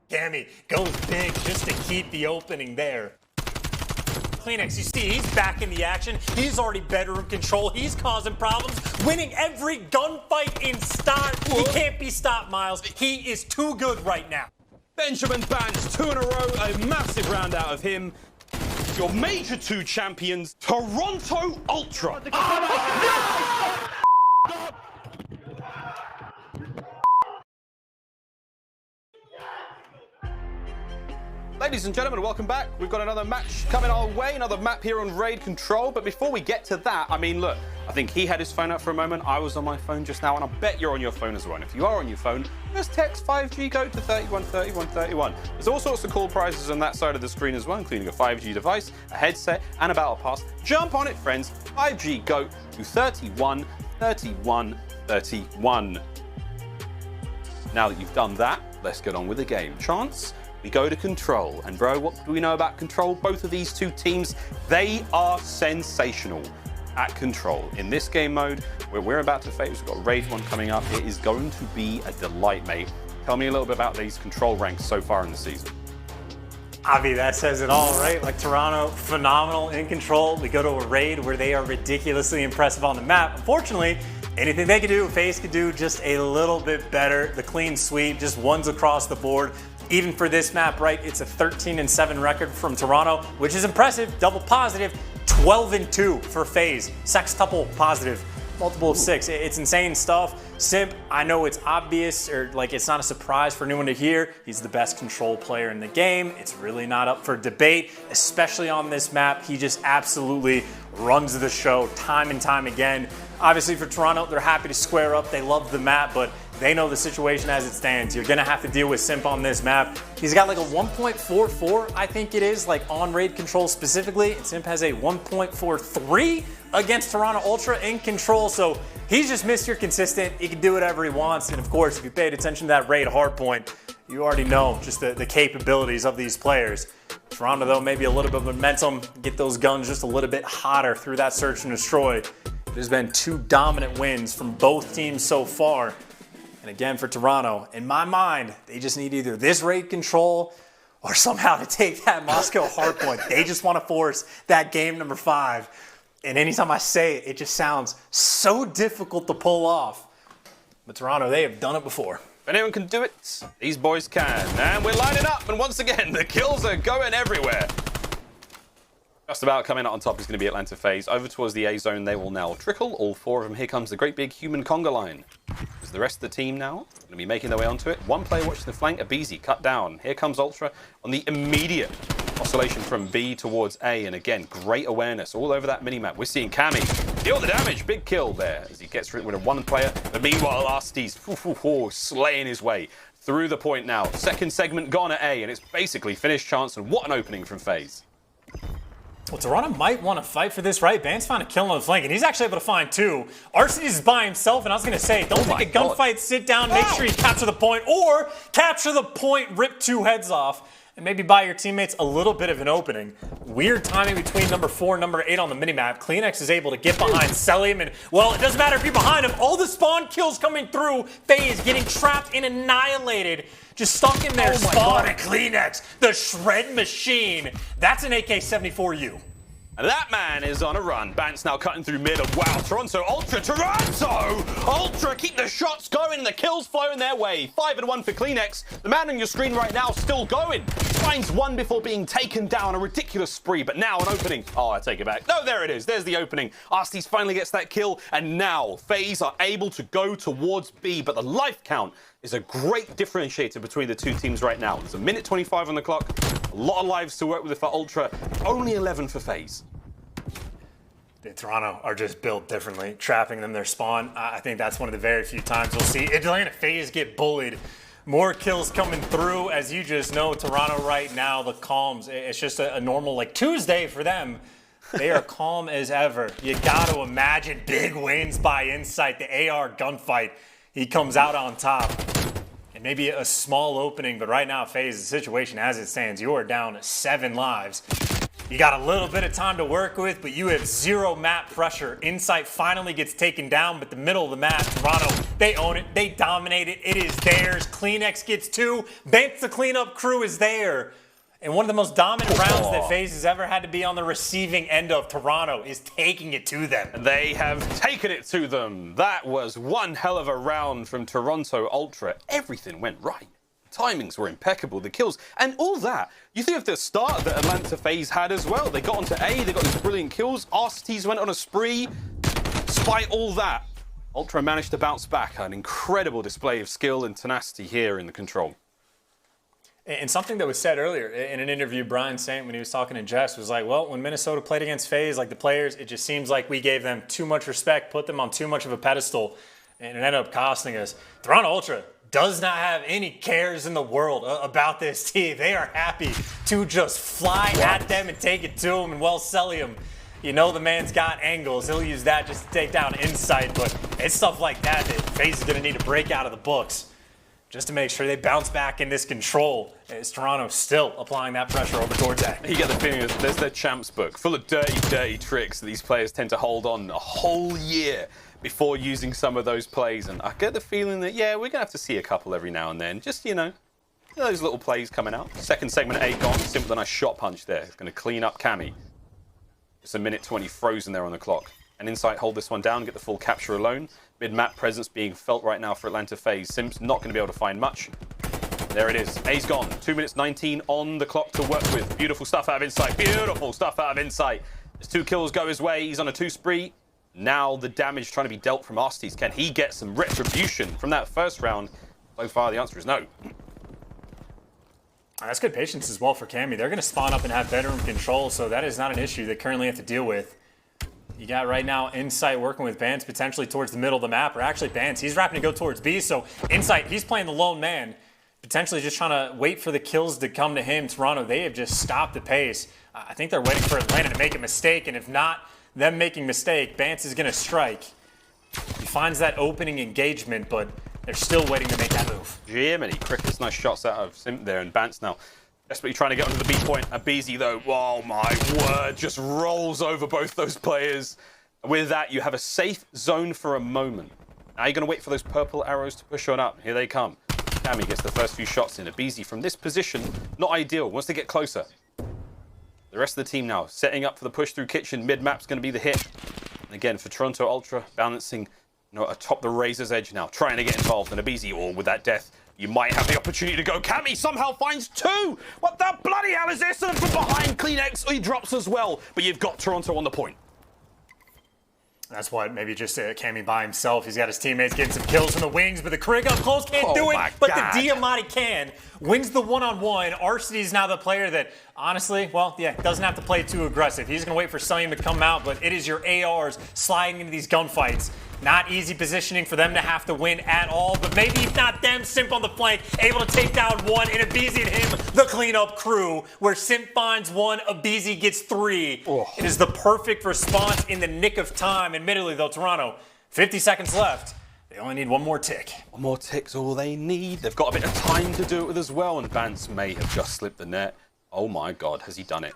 Cammy goes big just to keep the opening there. Cleanex, you see, he's back in the action. He's already bedroom control. He's causing problems, winning every gunfight in start. He can't be stopped, Miles. He is too good right now. Benjamin Bance, 2 in a row, a massive round out of him. Your major 2 champions, Toronto Ultra. Ladies and gentlemen, welcome back. We've got another match coming our way, another map here on Raid Control. But before we get to that, I mean, look, I think he had his phone out for a moment. I was on my phone just now, and I bet you're on your phone as well. And if you are on your phone, just text 5G GOAT to 313131. There's all sorts of cool prizes on that side of the screen as well, including a 5G device, a headset, and a battle pass. Jump on it, friends. 5G GOAT to 313131. Now that you've done that, let's get on with the game. Chance? We go to Control, and bro, what do we know about Control? Both of these two teams, they are sensational at Control. In this game mode, where we're about to face, we've got Raid 1 coming up. It is going to be a delight, mate. Tell me a little bit about these Control ranks so far in the season. aBeZy, that says it all, right? Like Toronto, phenomenal in Control. We go to a Raid where they are ridiculously impressive on the map. Unfortunately, anything they could do, FaZe could do just a little bit better. The clean sweep, just ones across the board. Even for this map, right, it's a 13-7 record from Toronto, which is impressive, double positive, 12-2 for FaZe, sextuple positive, multiple of 6. It's insane stuff. Simp, I know it's obvious, or like it's not a surprise for anyone to hear, he's the best Control player in the game. It's really not up for debate, especially on this map. He just absolutely runs the show time and time again. Obviously for Toronto, they're happy to square up. They love the map, but they know the situation as it stands. You're gonna have to deal with Simp on this map. He's got like a 1.44, I think it is, like on raid control specifically, and Simp has a 1.43 against Toronto Ultra in control, so he's just Mr. Consistent. He can do whatever he wants, and of course, if you paid attention to that raid hardpoint, you already know just the capabilities of these players. Toronto, though, maybe a little bit of momentum, get those guns just a little bit hotter through that search and destroy. There's been 2 dominant wins from both teams so far. And again, for Toronto, in my mind, they just need either this raid control or somehow to take that Moscow hardpoint. They just want to force that game number 5. And anytime I say it, it just sounds so difficult to pull off. But Toronto, they have done it before. If anyone can do it, these boys can. And we're lining up, and once again, the kills are going everywhere. Just about coming out on top is going to be Atlanta FaZe. Over towards the A zone, they will now trickle. All 4 of them. Here comes the great big human conga line. Is the rest of the team now going to be making their way onto it? One player watching the flank, aBeZy cut down. Here comes Ultra on the immediate oscillation from B towards A. And again, great awareness all over that minimap. We're seeing Cammy deal the damage. Big kill there as he gets rid of one player. But meanwhile, Arcitys slaying his way through the point now. Second segment gone at A, and it's basically finished chance. And what an opening from FaZe. Well, Toronto might want to fight for this, right? Ban's found a kill on the flank, and he's actually able to find 2. Arcitys is by himself, and I was going to say, don't take a gunfight, sit down, make sure you capture the point, or capture the point, rip 2 heads off, and maybe buy your teammates a little bit of an opening. Weird timing between number 4 and number 8 on the minimap. Cleanx is able to get behind Cellium, and, well, it doesn't matter if you're behind him. All the spawn kills coming through. FaZe getting trapped and annihilated. Just stuck in their spawn. And Cleanx, the shred machine. That's an AK-74U. And that man is on a run. Bant's now cutting through mid. Wow, Toronto Ultra keep the shots going and the kills flowing their way. 5-1 for Cleanx. The man on your screen right now still going. Finds one before being taken down. A ridiculous spree, but now an opening. Oh, I take it back. No, there it is. There's the opening. Arcitys finally gets that kill, and now FaZe are able to go towards B, but the life count is a great differentiator between the 2 teams right now. There's a minute 25 on the clock. A lot of lives to work with for Ultra. Only 11 for FaZe. Toronto are just built differently, trapping them their spawn. I think that's one of the very few times you'll see Atlanta FaZe get bullied. More kills coming through, as you just know. Toronto right now, the calms. It's just a normal like Tuesday for them. They are calm as ever. You got to imagine big wins by Insight. The AR gunfight, he comes out on top. And maybe a small opening, but right now, FaZe, the situation as it stands, you are down 7 lives. You got a little bit of time to work with, but you have 0 map pressure. Insight finally gets taken down, but the middle of the map, Toronto, they own it. They dominate it. It is theirs. Cleanx gets 2. Bant's the cleanup crew is there. And one of the most dominant rounds that FaZe has ever had to be on the receiving end of. Toronto is taking it to them. They have taken it to them. That was one hell of a round from Toronto Ultra. Everything went right. Timings were impeccable, the kills, and all that. You think of the start that Atlanta FaZe had as well. They got onto A, they got these brilliant kills. Arcitys went on a spree. Despite all that, Ultra managed to bounce back. An incredible display of skill and tenacity here in the control. And something that was said earlier in an interview, Brian Saint, when he was talking to Jess, was like, well, when Minnesota played against FaZe, like the players, it just seems like we gave them too much respect, put them on too much of a pedestal, and it ended up costing us. Toronto Ultra does not have any cares in the world about this team. They are happy to just fly at them and take it to them. And well, Cellium, you know the man's got angles. He'll use that just to take down Insight, but it's stuff like that that FaZe is going to need to break out of the books just to make sure they bounce back in this control. As Toronto still applying that pressure over towards A. You get the feeling that there's their champs book full of dirty tricks that these players tend to hold on a whole year before using some of those plays, and I get the feeling that, yeah, we're going to have to see a couple every now and then. Just, you know, those little plays coming out. Second segment 8 gone. Simple, nice shot punch there. It's going to clean up Cammy. It's a minute 20 frozen there on the clock. And Insight hold this one down, get the full capture alone. Mid-map presence being felt right now for Atlanta FaZe. Simp's not going to be able to find much. There it is. A's gone. 2 minutes 19 on the clock to work with. Beautiful stuff out of Insight. Beautiful stuff out of Insight. As 2 kills go his way, he's on a 2 spree. Now the damage trying to be dealt from Arcitys. Can he get some retribution from that first round? So far, the answer is no. That's good patience as well for Cammy. They're going to spawn up and have bedroom control, so that is not an issue they currently have to deal with. You got right now Insight working with Bance potentially towards the middle of the map, or actually Bance, he's wrapping to go towards B, so Insight, he's playing the lone man, potentially just trying to wait for the kills to come to him. Toronto, they have just stopped the pace. I think they're waiting for Atlanta to make a mistake, and if not them making a mistake, Bance is going to strike. He finds that opening engagement, but they're still waiting to make that move. Jiminy crickets, nice shots out of Simp there, and Bance now desperately trying to get onto the B point. aBeZy though, oh my word, just rolls over both those players. With that, you have a safe zone for a moment. Now you're going to wait for those purple arrows to push on up. Here they come. Cammy gets the first few shots in. aBeZy from this position, not ideal, wants to get closer. The rest of the team now setting up for the push through kitchen. Mid-map's going to be the hit. And again, for Toronto Ultra, balancing atop the razor's edge now, trying to get involved. And aBeZy, or with that death, you might have the opportunity to go. Cammy somehow finds two. What the bloody hell is this? And from behind, CleanX, he drops as well. But you've got Toronto on the point. That's what, maybe just Cammy by himself. He's got his teammates getting some kills from the wings, but the Krig up close can't do it. But the Decemate can. Wins the one-on-one. Arcitys now the player that, honestly, well, yeah, doesn't have to play too aggressive. He's going to wait for Cellium to come out, but it is your ARs sliding into these gunfights. Not easy positioning for them to have to win at all, but maybe if not them, Simp on the flank, able to take down one, and aBeZy and him, the cleanup crew, where Simp finds one, aBeZy gets three. Oh. It is the perfect response in the nick of time. Admittedly, though, Toronto, 50 seconds left. They only need one more tick. One more tick's all they need. They've got a bit of time to do it with as well, and Bance may have just slipped the net. Oh my God, has he done it?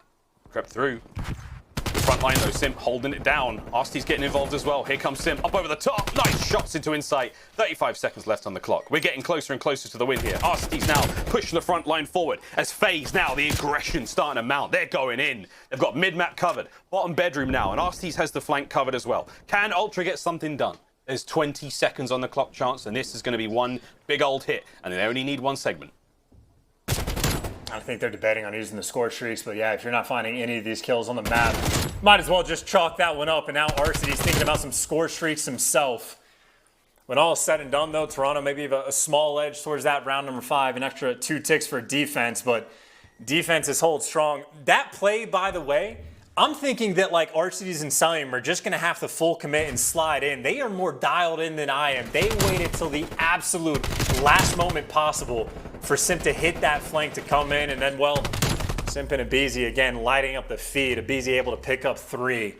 Crept through. The front line though, Simp holding it down. Arcitys getting involved as well. Here comes Simp up over the top. Nice shots into Insight. 35 seconds left on the clock. We're getting closer and closer to the win here. Arcitys now pushing the front line forward as FaZe now, the aggression starting to mount. They're going in. They've got mid-map covered. Bottom bedroom now, and Arcitys has the flank covered as well. Can Ultra get something done? There's 20 seconds on the clock chance, and this is going to be one big old hit, and they only need one segment. I think they're debating on using the score streaks, but yeah, if you're not finding any of these kills on the map, might as well just chalk that one up. And now Arcitys thinking about some score streaks himself. When all is said and done, though, Toronto maybe have a small edge towards that round number 5, an extra 2 ticks for defense, but defense is hold strong. That play, by the way, I'm thinking that like Arcitys and Cellium are just going to have to full commit and slide in. They are more dialed in than I am. They waited till the absolute last moment possible for Simp to hit that flank to come in, and then, well, Simp and aBeZy again lighting up the feed. aBeZy able to pick up 3.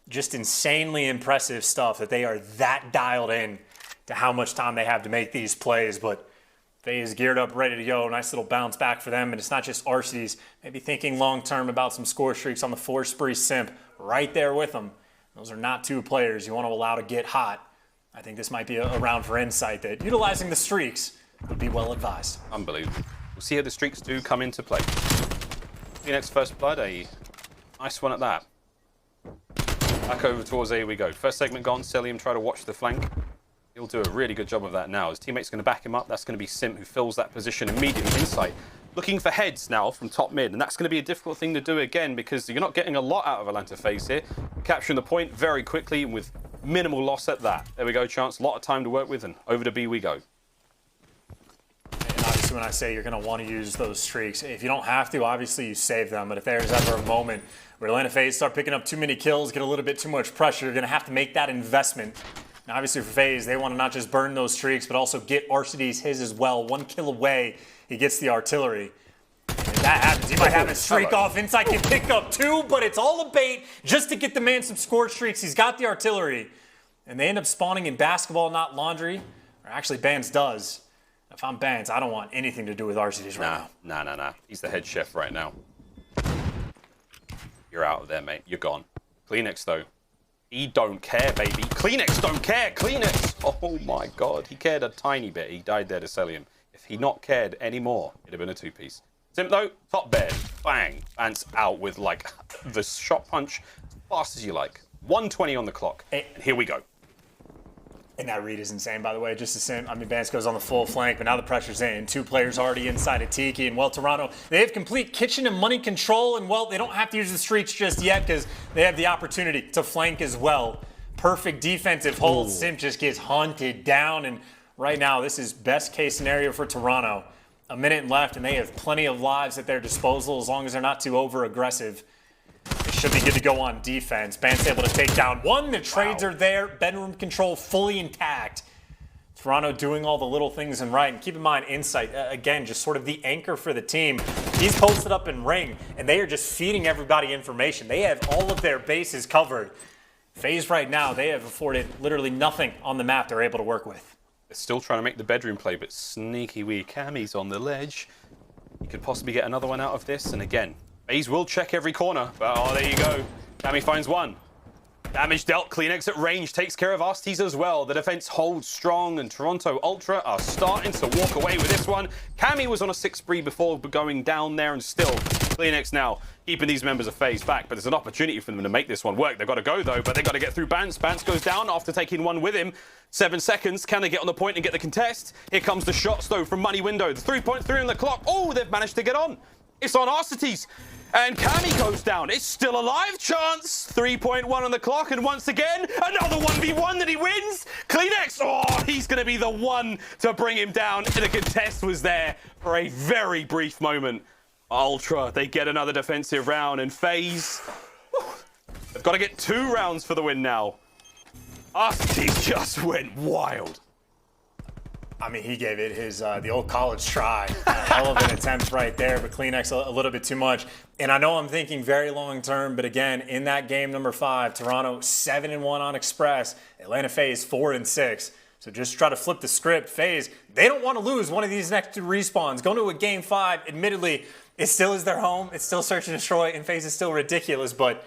Just insanely impressive stuff that they are that dialed in to how much time they have to make these plays, but FaZe geared up, ready to go. Nice little bounce back for them, and it's not just Arcitys. Maybe thinking long-term about some score streaks on the 4 spree Simp right there with them. Those are not 2 players you want to allow to get hot. I think this might be a round for Insight that utilizing the streaks would be well advised. Unbelievable. We'll see how the streaks do come into play. CleanX first blood, a nice one at that. Back over towards A we go. First segment gone. Cellium try to watch the flank. He'll do a really good job of that now. His teammate's going to back him up. That's going to be Simp, who fills that position immediately. Insight looking for heads now from top mid, and that's going to be a difficult thing to do again because you're not getting a lot out of Atlanta FaZe here. Capturing the point very quickly and with minimal loss at that. There we go, Chance. A lot of time to work with, and over to B we go. And obviously when I say you're going to want to use those streaks, if you don't have to, obviously you save them. But if there's ever a moment where Atlanta FaZe start picking up too many kills, get a little bit too much pressure, you're going to have to make that investment. Now, obviously for FaZe, they want to not just burn those streaks, but also get Arcitys his as well. 1 kill away, he gets the artillery. And if that happens, he might have a streak off. Insight can pick up 2, but it's all a bait just to get the man some score streaks. He's got the artillery. And they end up spawning in basketball, not laundry. Or actually, Bance does. If I'm Bance, I don't want anything to do with Arcitys right now. Nah. He's the head chef right now. You're out of there, mate. You're gone. CleanX, though. He don't care, baby. CleanX don't care. CleanX. Oh, my God. He cared a tiny bit. He died there to Cellium. If he not cared anymore, it'd have been a 2-piece. Simp, though, top bed. Bang. Bance out with, like, the shot punch as fast as you like. 1:20 on the clock. And here we go. And that read is insane, by the way. Just as Simp, I mean, Bance goes on the full flank, but now the pressure's in. 2 players already inside of Tiki. And, well, Toronto, they have complete kitchen and money control. And, well, they don't have to use the streaks just yet because they have the opportunity to flank as well. Perfect defensive hold. Simp just gets hunted down. And right now, this is best case scenario for Toronto. A minute left, and they have plenty of lives at their disposal as long as they're not too over-aggressive. The should be good to go on defense. Bant's able to take down one. The trades are there. Bedroom control fully intact. Toronto doing all the little things in right. And keep in mind, Insight, again, just sort of the anchor for the team. He's posted up in ring, and they are just feeding everybody information. They have all of their bases covered. FaZe right now, they have afforded literally nothing on the map they're able to work with. They're still trying to make the bedroom play, but sneaky wee Cammy's on the ledge. You could possibly get another one out of this. And again, FaZe will check every corner. But oh, there you go. Cammy finds one. Damage dealt. Cleanix at range takes care of Arcitys as well. The defense holds strong, and Toronto Ultra are starting to walk away with this one. Cammy was on a 6 spree before going down there, and still Cleanix now keeping these members of FaZe back. But there's an opportunity for them to make this one work. They've got to go though, but they've got to get through Bance. Bance goes down after taking one with him. 7 seconds. Can they get on the point and get the contest? Here comes the shots though from Money Window. The 3.3 on the clock. Oh, they've managed to get on. It's on Arcitys. And Cammy goes down. It's still a live chance. 3.1 on the clock. And once again, another 1v1 that he wins. Cleanix, oh, he's going to be the one to bring him down. And the contest was there for a very brief moment. Ultra, they get another defensive round. And FaZe, they've got to get 2 rounds for the win now. Arcitys just went wild. I mean, he gave it his the old college try. A hell of an attempt right there, but Cleanix a little bit too much. And I know I'm thinking very long term, but again, in that game number 5, Toronto 7-1 on Express, Atlanta FaZe 4-6. So just try to flip the script. FaZe, they don't want to lose one of these next 2 respawns. Going to a game 5, admittedly, it still is their home. It's still search and destroy, and FaZe is still ridiculous, but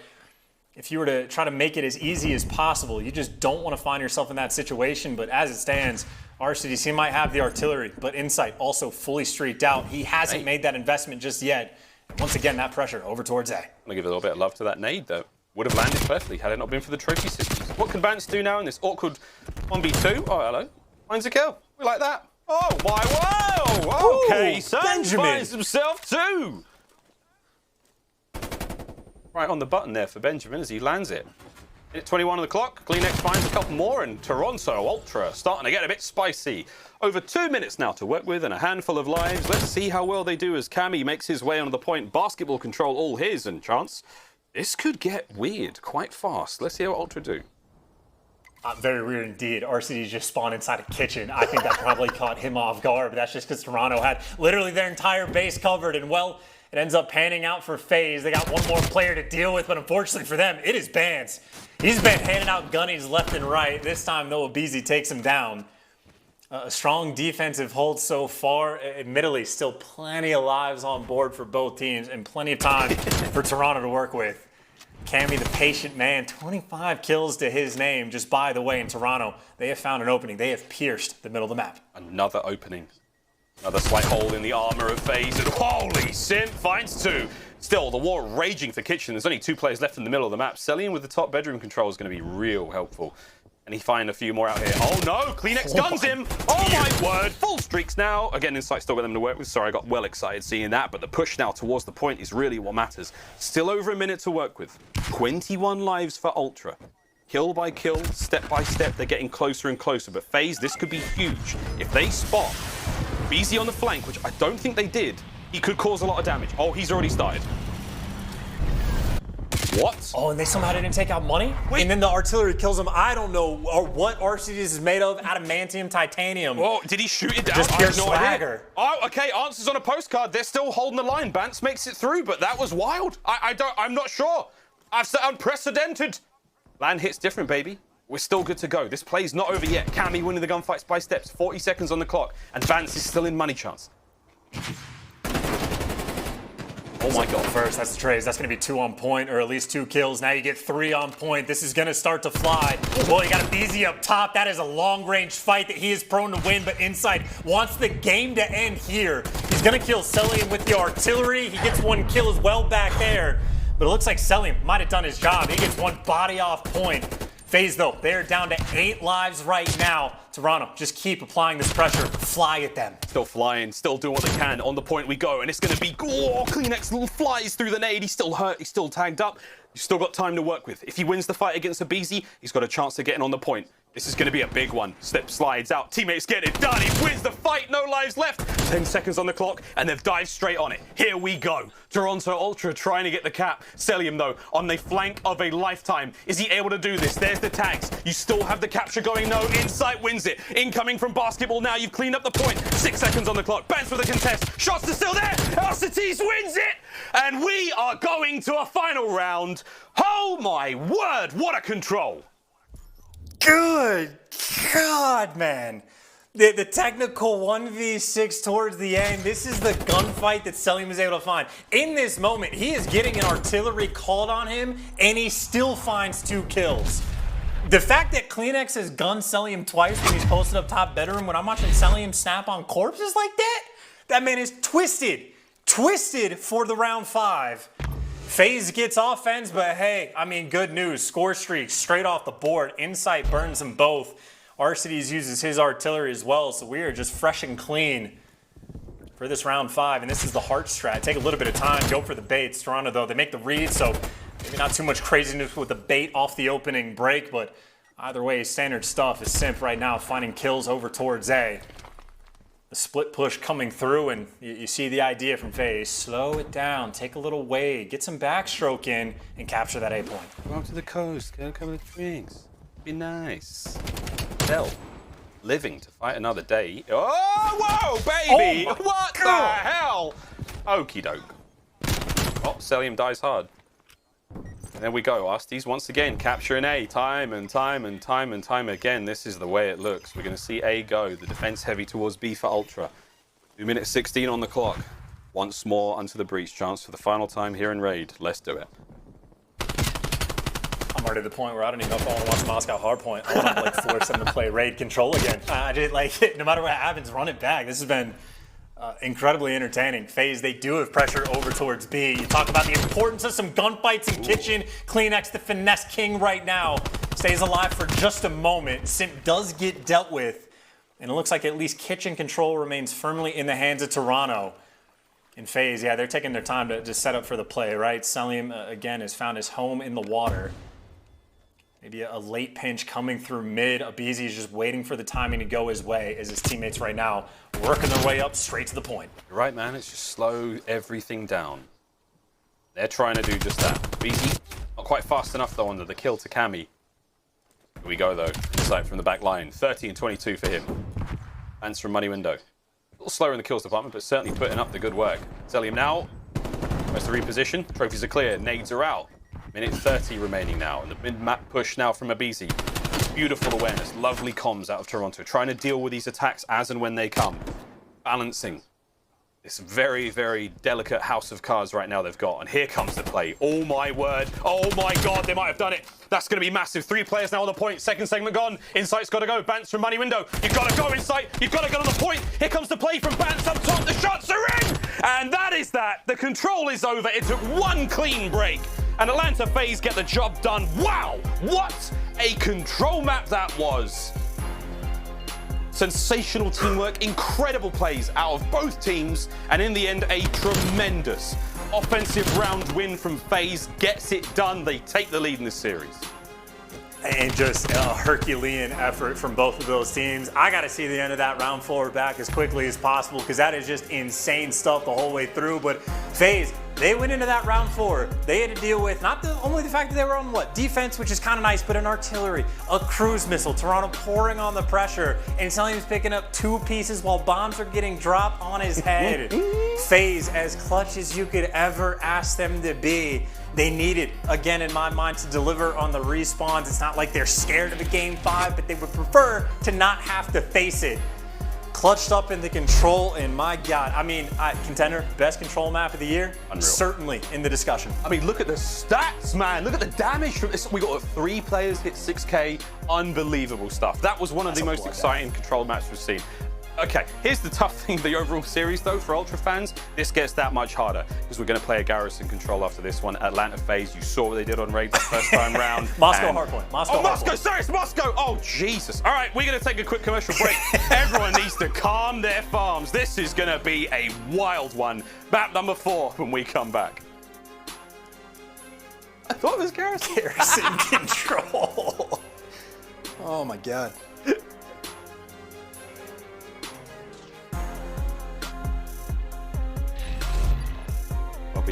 if you were to try to make it as easy as possible, you just don't want to find yourself in that situation. But as it stands, Arcitys, he might have the artillery, but Insight also fully streaked out. He hasn't made that investment just yet. Once again, that pressure over towards A. I'm going to give a little bit of love to that nade, though. Would have landed perfectly had it not been for the trophy systems. What can Bance do now in this awkward 1v2? Oh, hello. Finds a kill. We like that. Oh, my, wow. Okay, so Benjamin finds himself 2. Right on the button there for Benjamin as he lands it. At 21 on the clock, Cleanix finds a couple more, and Toronto Ultra starting to get a bit spicy. Over 2 minutes now to work with and a handful of lives. Let's see how well they do as Cammy makes his way onto the point. Basketball control all his, and Chance, this could get weird quite fast. Let's see how Ultra do. Very weird indeed. Arcitys just spawned inside a kitchen. I think that probably caught him off guard, but that's just because Toronto had literally their entire base covered, and well, it ends up panning out for FaZe. They got one more player to deal with, but unfortunately for them, it is Bance. He's been handing out gunnies left and right. This time, though, aBeZy takes him down. A strong defensive hold so far. Admittedly, still plenty of lives on board for both teams and plenty of time for Toronto to work with. Cammy, the patient man, 25 kills to his name. Just by the way, in Toronto, they have found an opening. They have pierced the middle of the map. Another opening. Another slight hole in the armor of FaZe, and holy, Simp finds 2. Still, the war raging for Kitchen. There's only 2 players left in the middle of the map. Cellium with the top bedroom control is going to be real helpful. And he find a few more out here. Oh no, Cleanix guns him. Oh my word, full streaks now. Again, Insight still got them to work with. Sorry, I got well excited seeing that, but the push now towards the point is really what matters. Still over a minute to work with. 21 lives for Ultra. Kill by kill, step by step, they're getting closer and closer. But FaZe, this could be huge. If they spot aBeZy on the flank, which I don't think they did, he could cause a lot of damage. Oh, he's already started. What? Oh, and they somehow didn't take out money? Wait. And then the artillery kills him. I don't know what Arcitys is made of. Adamantium, titanium. Oh, did he shoot it down? Just pure I have no swagger. idea. Oh, okay, answers on a postcard. They're still holding the line. Bance makes it through, but that was wild. I'm not sure. I've said unprecedented. Land hits different, baby. We're still good to go. This play's not over yet. Cammy winning the gunfights by steps. 40 seconds on the clock. And Bance is still in money chance. Oh my god, first, that's the trades. That's going to be 2 on point, or at least 2 kills. Now you get 3 on point. This is going to start to fly. Well, you got aBeZy up top. That is a long-range fight that he is prone to win, but Insight wants the game to end here. He's going to kill Cellium with the artillery. He gets 1 kill as well back there. But it looks like Cellium might have done his job. He gets 1 body off point. FaZe, though, they're down to 8 lives right now. Toronto, just keep applying this pressure. Fly at them. Still flying, still doing what they can. On the point we go, and it's going to be... Oh, Cleanix flies through the nade. He's still hurt. He's still tagged up. He's still got time to work with. If he wins the fight against aBeZy, he's got a chance of getting on the point. This is going to be a big one. Slip slides out. Teammates get it done. He wins the fight. No lives left. 10 seconds on the clock, and they've dived straight on it. Here we go. Toronto Ultra trying to get the cap. Cellium, though, on the flank of a lifetime. Is he able to do this? There's the tags. You still have the capture going. No, Insight wins it. Incoming from basketball now. You've cleaned up the point. 6 seconds on the clock. Bans for the contest. Shotzzy still there. Arcitys wins it. And we are going to a final round. Oh, my word. What a control. Good God, man. The technical 1v6 towards the end. This is the gunfight that Cellium is able to find. In this moment, he is getting an artillery called on him, and he still finds 2 kills. The fact that Cleanex has gunned Cellium twice when he's posted up top bedroom, when I'm watching Cellium snap on corpses like that man is twisted. Twisted for the round 5. FaZe gets offense, but hey, I mean, good news. Score streak straight off the board. Insight burns them both. Arcitys uses his artillery as well, so we are just fresh and clean for this round 5. And this is the heart strat. Take a little bit of time, go for the baits. Toronto, though, they make the read, so maybe not too much craziness with the bait off the opening break, but either way, standard stuff is Simp right now finding kills over towards A. The split push coming through, and you see the idea from FaZe. Slow it down, take a little wait, get some backstroke in, and capture that A point. Go up to the coast, get a couple of drinks. Be nice. Hell, living to fight another day. Oh, whoa, baby! Oh what the hell? Okie doke. Oh, Cellium dies hard. And there we go. Arcitys once again capturing A time and time again. This is the way it looks. We're going to see A go. The defense heavy towards B for Ultra. 2 minutes 16 on the clock. Once more onto the breach. Chance for the final time here in Raid. Let's do it. I'm already at the point where I don't even know if I want to watch Moscow Hardpoint. I want to like force them to play Raid control again. I did like it. No matter what happens, run it back. This has been incredibly entertaining. FaZe, they do have pressure over towards B. You talk about the importance of some gunfights in kitchen. Cleanex, the finesse king right now, stays alive for just a moment. Simp does get dealt with, and it looks like at least kitchen control remains firmly in the hands of Toronto. In FaZe, yeah, they're taking their time to set up for the play, right? Cellium, again, has found his home in the water. Maybe a late pinch coming through mid. aBeZy is just waiting for the timing to go his way as his teammates right now working their way up straight to the point. You're right, man. It's just slow everything down. They're trying to do just that. aBeZy, not quite fast enough, though, under the kill to Cammy. Here we go, though. Insight from the back line. 30 and 22 for him. Bans from Money Window. A little slower in the kills department, but certainly putting up the good work. Cellium now. Tries to reposition. Trophies are clear. Nades are out. Minute 30 remaining now, and the mid-map push now from aBeZy. Beautiful awareness, lovely comms out of Toronto, trying to deal with these attacks as and when they come. Balancing this very, very delicate house of cards right now they've got, and here comes the play. Oh my word, oh my god, they might have done it. That's going to be massive. 3 players now on the point, second segment gone. Insight's got to go, Bants from Money Window. You've got to go, Insight, you've got to go to the point. Here comes the play from Bants up top, the shots are in! And that is that, the control is over. It took 1 clean break. And Atlanta FaZe get the job done. Wow, what a control map that was. Sensational teamwork, incredible plays out of both teams, and in the end, a tremendous offensive round win from FaZe gets it done. They take the lead in this series. And just a Herculean effort from both of those teams. I got to see the end of that round 4 back as quickly as possible because that is just insane stuff the whole way through. But FaZe, they went into that round 4. They had to deal with not only the fact that they were on defense, which is kind of nice, but an artillery, a cruise missile, Toronto pouring on the pressure, and Cellium's picking up 2 pieces while bombs are getting dropped on his head. FaZe, as clutch as you could ever ask them to be. They need it, again, in my mind, to deliver on the respawns. It's not like they're scared of a game 5, but they would prefer to not have to face it. Clutched up in the control, and my God, I mean, contender, best control map of the year? Unreal. Certainly in the discussion. I mean, look at the stats, man. Look at the damage from this. We got 3 players hit 6K. Unbelievable stuff. That was one of the most exciting control maps we've seen. Okay, here's the tough thing, the overall series though, for Ultra fans, this gets that much harder because we're going to play a Garrison control after this one. Atlanta FaZe, you saw what they did on Raid the first time round. Moscow hardpoint. Moscow, sorry, it's Moscow. Oh, Jesus. All right, we're going to take a quick commercial break. Everyone needs to calm their farms. This is going to be a wild one. Map number 4 when we come back. I thought it was Garrison. Garrison control. Oh my God. God.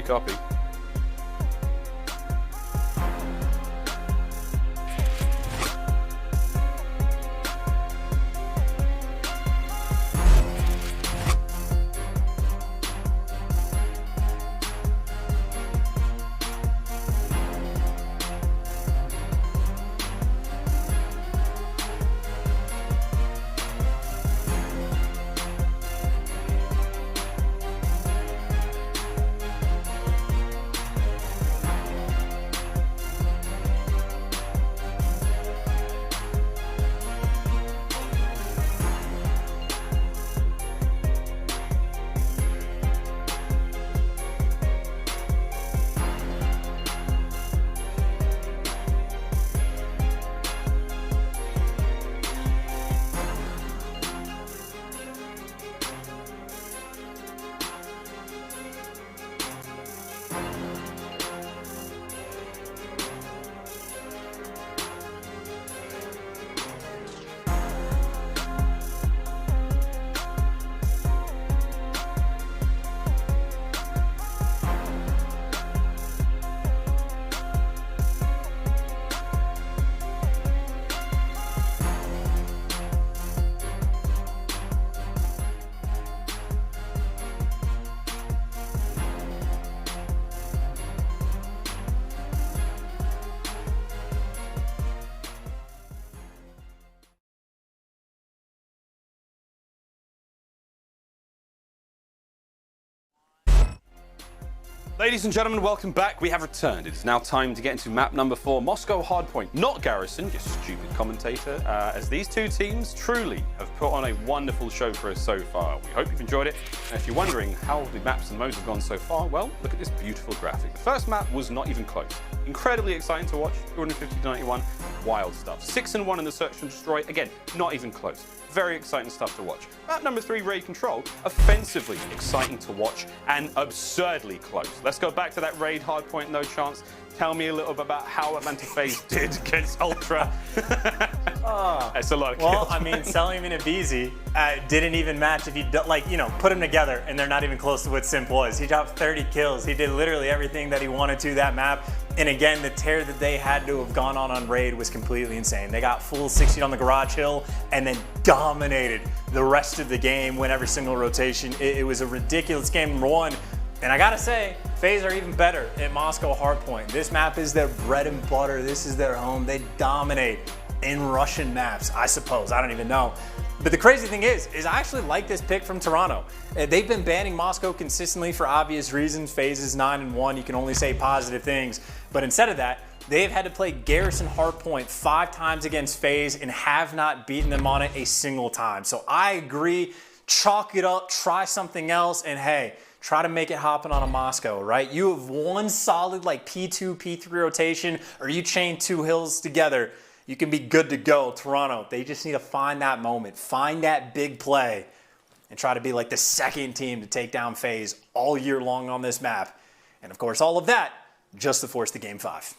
Copy. Ladies and gentlemen, welcome back. We have returned. It is now time to get into map number 4, Moscow Hardpoint. Not Garrison, you stupid commentator, as these two teams truly have put on a wonderful show for us so far. We hope you've enjoyed it. And if you're wondering how the maps and modes have gone so far, well, look at this beautiful graphic. The first map was not even close. Incredibly exciting to watch, 250 to 91, wild stuff. 6-1 in the Search and Destroy, again, not even close. Very exciting stuff to watch. Map number 3, Raid Control, offensively exciting to watch and absurdly close. Let's go back to that Raid Hardpoint, no chance. Tell me a little bit about how Atlanta FaZe did against Ultra. That's a lot of kills. Well, I mean, Cellium and aBeZy didn't even match if you, put them together, and they're not even close to what Simp was. He dropped 30 kills. He did literally everything that he wanted to that map. And again, the tear that they had to have gone on Raid was completely insane. They got full 60 on the Garage Hill and then dominated the rest of the game, win every single rotation. It was a ridiculous game, number one. And I gotta say, FaZe are even better at Moscow Hardpoint. This map is their bread and butter. This is their home. They dominate in Russian maps, I suppose. I don't even know. But the crazy thing is I actually like this pick from Toronto. They've been banning Moscow consistently for obvious reasons. FaZe is 9-1. You can only say positive things. But instead of that, they've had to play Garrison Hardpoint 5 times against FaZe and have not beaten them on it a single time. So I agree. Chalk it up. Try something else. And hey, try to make it happen on a Moscow, right? You have one solid like P2, P3 rotation, or you chain 2 hills together. You can be good to go. Toronto, they just need to find that moment, find that big play, and try to be like the second team to take down FaZe all year long on this map. And of course, all of that just to force the Game 5.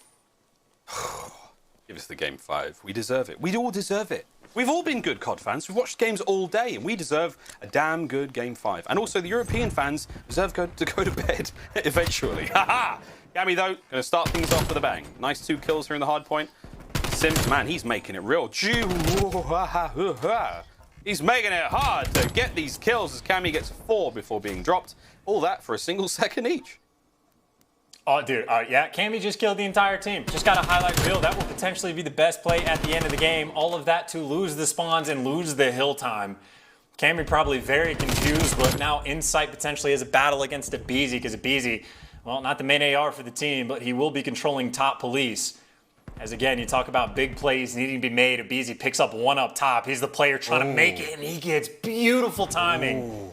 Give us the Game 5. We deserve it. We all deserve it. We've all been good COD fans. We've watched games all day, and we deserve a damn good Game 5. And also, the European fans deserve to go to bed eventually. Haha! Cammy, though, going to start things off with a bang. Nice 2 kills here in the hard point. Simp, man, he's making it real. He's making it hard to get these kills as Cammy gets 4 before being dropped. All that for a single second each. Oh, dude, yeah, Cammy just killed the entire team. Just got a highlight reel. That will potentially be the best play at the end of the game. All of that to lose the spawns and lose the hill time. Cammy probably very confused, but now Insight potentially has a battle against aBeZy, because aBeZy, well, not the main AR for the team, but he will be controlling top police. As again, you talk about big plays needing to be made. aBeZy picks up 1 up top. He's the player trying to make it, and he gets beautiful timing. Ooh.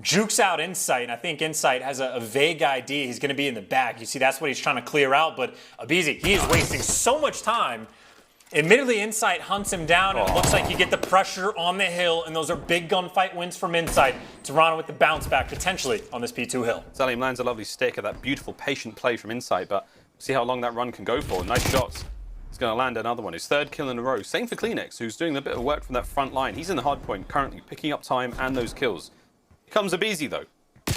Jukes out Insight, and I think Insight has a vague idea he's going to be in the back. You see, that's what he's trying to clear out, but aBeZy, he is wasting so much time. Admittedly, Insight hunts him down, and it looks like you get the pressure on the hill, and those are big gunfight wins from Insight. Toronto with the bounce back, potentially, on this P2 hill. Cellium lands a lovely stick at that beautiful, patient play from Insight, but see how long that run can go for. Nice shots. He's going to land another one. His third kill in a row. Same for Cleanix, who's doing a bit of work from that front line. He's in the hard point currently, picking up time and those kills. Here comes aBeZy though.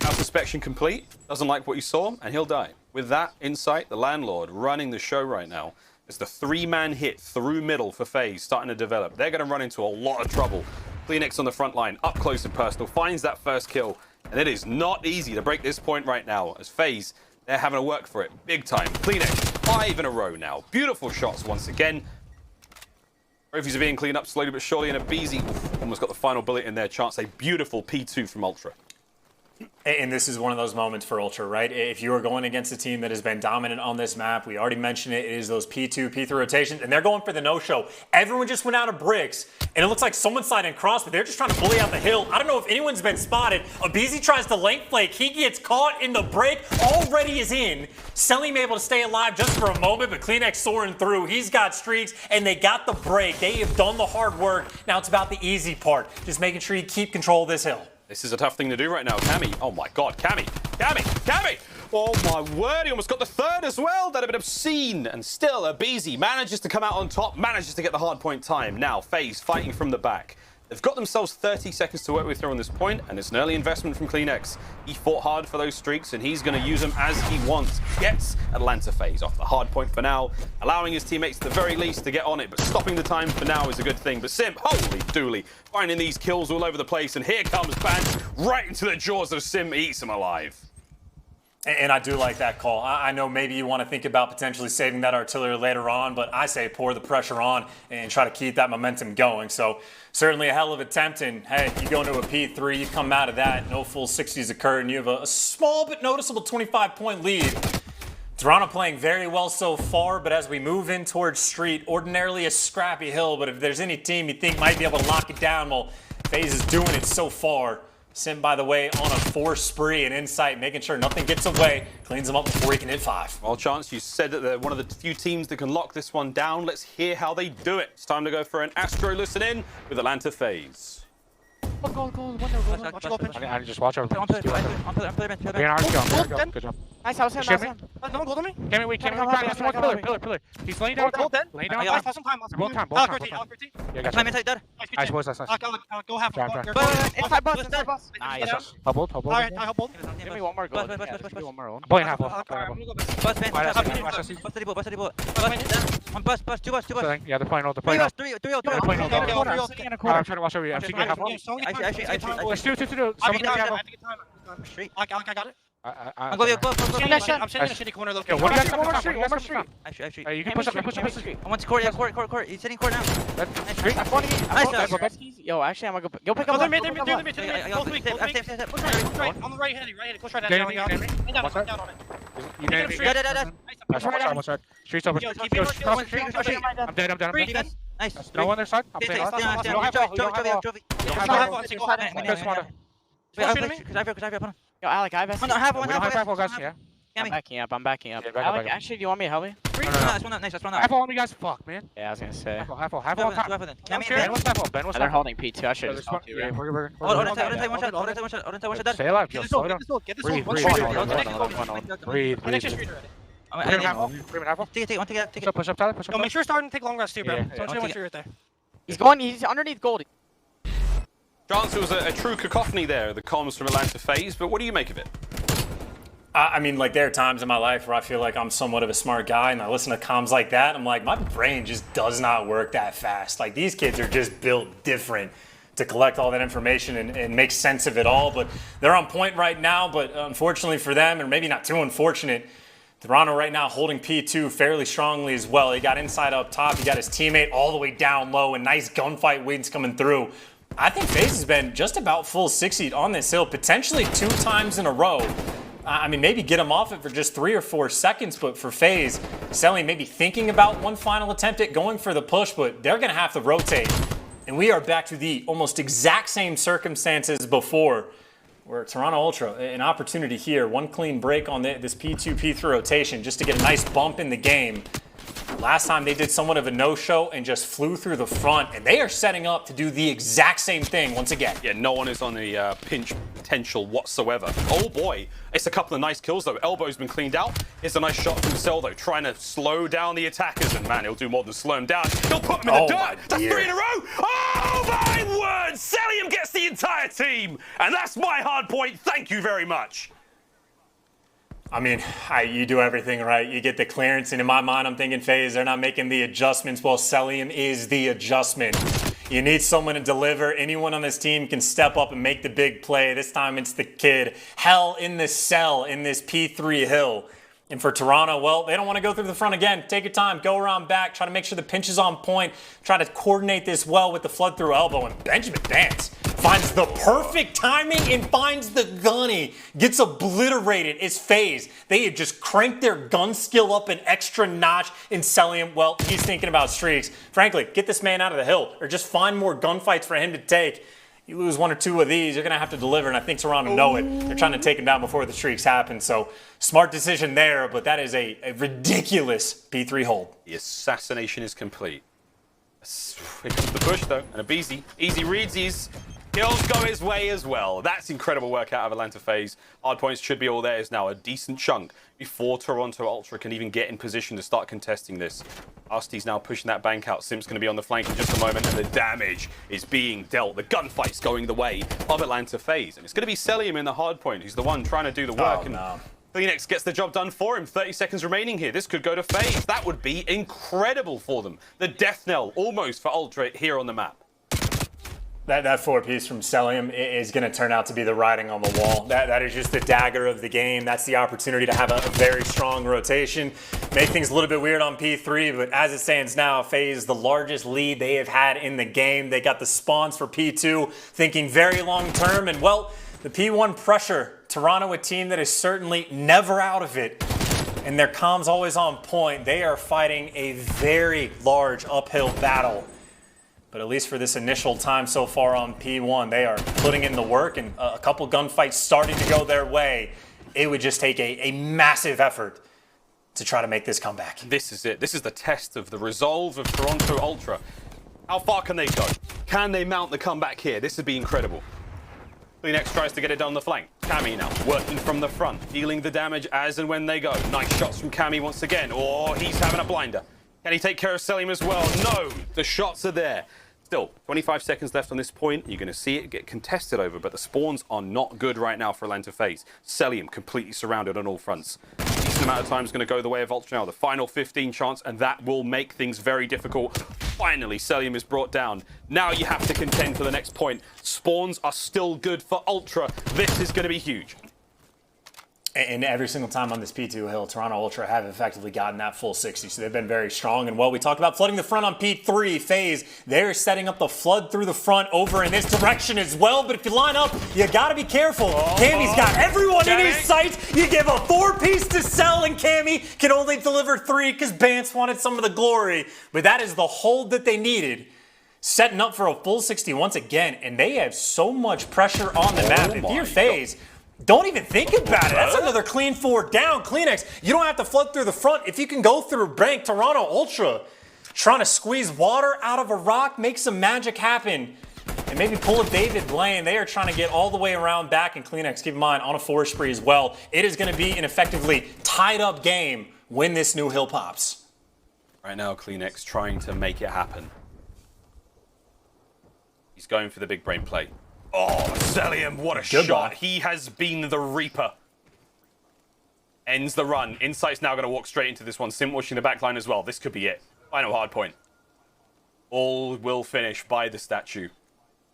House inspection complete. Doesn't like what he saw, and he'll die. With that insight, the landlord running the show right now. It's the 3-man hit through middle for FaZe starting to develop. They're going to run into a lot of trouble. Cleanix on the front line, up close and personal, finds that first kill. And it is not easy to break this point right now, as FaZe, they're having to work for it big time. Cleanix, 5 in a row now. Beautiful shots once again. Trophies are being cleaned up slowly but surely, and aBeZy almost got the final bullet in their chance. A beautiful P2 from Ultra. And this is one of those moments for Ultra, right? If you are going against a team that has been dominant on this map, we already mentioned it, it is those P2, P3 rotations, and they're going for the no-show. Everyone just went out of bricks, and it looks like someone's sliding across, but they're just trying to bully out the hill. I don't know if anyone's been spotted. aBeZy tries to lane flake. He gets caught in the break, already is in. Cellium able to stay alive just for a moment, but Cleanix soaring through. He's got streaks, and they got the break. They have done the hard work. Now it's about the easy part, just making sure you keep control of this hill. This is a tough thing to do right now. Cammy. Oh my God. Cammy. Oh my word. He almost got the third as well. That'd have been obscene. And still, aBeZy manages to come out on top, manages to get the hard point time. Now, FaZe fighting from the back. They've got themselves 30 seconds to work with here on this point, and it's an early investment from Cleanix. He fought hard for those streaks, and he's going to use them as he wants. Gets Atlanta FaZe off the hard point for now, allowing his teammates at the very least to get on it, but stopping the time for now is a good thing. But Simp, holy dooly, finding these kills all over the place, and here comes Bans right into the jaws of Simp, eats him alive. And I do like that call. I know maybe you want to think about potentially saving that artillery later on, but I say pour the pressure on and try to keep that momentum going. So certainly a hell of an attempt, and hey, you go into a P3, you come out of that, no full 60s occur, and you have a small but noticeable 25-point lead. Toronto playing very well so far, but as we move in towards street, ordinarily a scrappy hill, but if there's any team you think might be able to lock it down, well, FaZe is doing it so far. Simp, by the way, on a 4 spree and insight, making sure nothing gets away, cleans them up before he can hit 5. Well, Chance, you said that they're one of the few teams that can lock this one down. Let's hear how they do it. It's time to go for an Astro listen in with Atlanta FaZe. Go. I just watch over. I'm playing Good job. Nice house him. No one gold on me. Cammy, wait. Pillar. He's laying down. Laying down. Nice, some time. Both time. Yeah, nice, boys. Go half. Inside bus. Nice. Hubbled. Alright, I hubbled. Give me one more goal. Give me one more. I'm playing half. Yeah, they're playing all. I'm trying to watch over you. I'm seeing half. There's two. Someone get half. I got it. I'm going I'm sitting in a shitty corner. One more street. You can push up the street. I want to court. He's sitting court now. Nice. Yo, actually, I'm gonna go pick up. They're mid. On the right heady. Push right down. Down on it. Street's over. I'm dead. Nice. No on their side. I'm playing Yo, Alec, I have I have one. Guys. Yeah. I'm backing up. Yeah, Alec, actually, do you want me to help you? That's one up. Half on me, guys. Fuck, man. Yeah, I was gonna say. Half on top. Ben was They're holding P2. I should just help you. Stay alive, Joe. Slow down. Get this Breathe. Take it. Push up, Tyler. Yo, make sure you're starting to take long rests too, bro. Yeah. Don't you want you right there. He's underneath Goldie. Chance, it was a true cacophony there, the comms from Atlanta FaZe, but what do you make of it? I mean, like, there are times in my life where I feel like I'm somewhat of a smart guy, and I listen to comms like that, I'm like, my brain just does not work that fast. Like, these kids are just built different to collect all that information and make sense of it all, but they're on point right now, but unfortunately for them, or maybe not too unfortunate, Toronto right now holding P2 fairly strongly as well. He got inside up top, he got his teammate all the way down low, and nice gunfight wins coming through. I think FaZe has been just about full 60 on this hill, potentially 2 times in a row. I mean, maybe get him off it for just 3 or 4 seconds, but for FaZe, Cellium maybe thinking about one final attempt at going for the push, but they're going to have to rotate. And we are back to the almost exact same circumstances before, where Toronto Ultra, an opportunity here, one clean break on this P2, P3 rotation just to get a nice bump in the game. Last time they did somewhat of a no-show and just flew through the front, and they are setting up to do the exact same thing once again. Yeah, no one is on the pinch potential whatsoever. Oh boy, it's a couple of nice kills though. Elbow's been cleaned out. It's a nice shot from Cell though, trying to slow down the attackers, and man, he'll do more than slow them down. He'll put them in the dirt. That's 3 in a row. Oh my word! Cellium gets the entire team, and that's my hard point. Thank you very much. I mean, you do everything right. You get the clearance, and in my mind, I'm thinking FaZe, they're not making the adjustments. Well, Cellium is the adjustment. You need someone to deliver. Anyone on this team can step up and make the big play. This time it's the kid. Hell in the cell in this P3 hill. And for Toronto, well, they don't want to go through the front again. Take your time, go around back, try to make sure the pinch is on point, try to coordinate this well with the flood through elbow, and Benjamin Dance finds the perfect timing and finds the gunny. Gets obliterated. It's FaZe. They had just cranked their gun skill up an extra notch in Cellium. Well, he's thinking about streaks. Frankly, get this man out of the hill or just find more gunfights for him to take. You lose 1 or 2 of these, you're going to have to deliver, and I think Toronto know it. They're trying to take him down before the streaks happen, so smart decision there, but that is a ridiculous P3 hold. The assassination is complete. Here comes the push, though, and aBeZy. Easy reads his kills go his way as well. That's incredible work out of Atlanta FaZe. Hard points should be all theirs now, a decent chunk before Toronto Ultra can even get in position to start contesting this. Arcitys now pushing that bank out. Simp's going to be on the flank in just a moment, and the damage is being dealt. The gunfight's going the way of Atlanta FaZe. And it's going to be Cellium in the hard point, who's the one trying to do the work. Oh, no. Cleanix gets the job done for him. 30 seconds remaining here. This could go to FaZe. That would be incredible for them. The death knell almost for Ultra here on the map. That 4-piece from Cellium is going to turn out to be the writing on the wall. That is just the dagger of the game. That's the opportunity to have a very strong rotation. Make things a little bit weird on P3, but as it stands now, FaZe, the largest lead they have had in the game. They got the spawns for P2, thinking very long term, and well, the P1 pressure. Toronto, a team that is certainly never out of it, and their comms always on point. They are fighting a very large uphill battle. But at least for this initial time so far on P1, they are putting in the work, and a couple gunfights starting to go their way. It would just take a massive effort to try to make this comeback. This is it. This is the test of the resolve of Toronto Ultra. How far can they go? Can they mount the comeback here? This would be incredible. Cleanix tries to get it down the flank. Cammy now working from the front, dealing the damage as and when they go. Nice shots from Cammy once again. Oh, he's having a blinder. Can he take care of Cellium as well? No, the shots are there. Still, 25 seconds left on this point. You're going to see it get contested over, but the spawns are not good right now for Atlanta FaZe. Cellium completely surrounded on all fronts. Decent amount of time is going to go the way of Ultra now. The final 15 chance, and that will make things very difficult. Finally, Cellium is brought down. Now you have to contend for the next point. Spawns are still good for Ultra. This is going to be huge. And every single time on this P2 hill, Toronto Ultra have effectively gotten that full 60, so they've been very strong. And well, we talked about flooding the front on P3. FaZe, they're setting up the flood through the front over in this direction as well. But if you line up, you got to be careful. Cammy's got everyone in his sights. You give a 4-piece to Cell, and Cammy can only deliver 3 because Bance wanted some of the glory. But that is the hold that they needed. Setting up for a full 60 once again, and they have so much pressure on the map. If you're FaZe, don't even think about it. That's another clean 4 down. Cleanix, you don't have to flood through the front. If you can go through bank, Toronto Ultra trying to squeeze water out of a rock, make some magic happen, and maybe pull a David Blaine. They are trying to get all the way around back, and Cleanix, keep in mind, on a 4 spree as well. It is going to be an effectively tied up game when this new hill pops. Right now, Cleanix trying to make it happen. He's going for the big brain play. Oh, Cellium, what a shot. He has been the Reaper. Ends the run. Insight's now going to walk straight into this one. Simp watching the backline as well. This could be it. Final hard point. All will finish by the statue.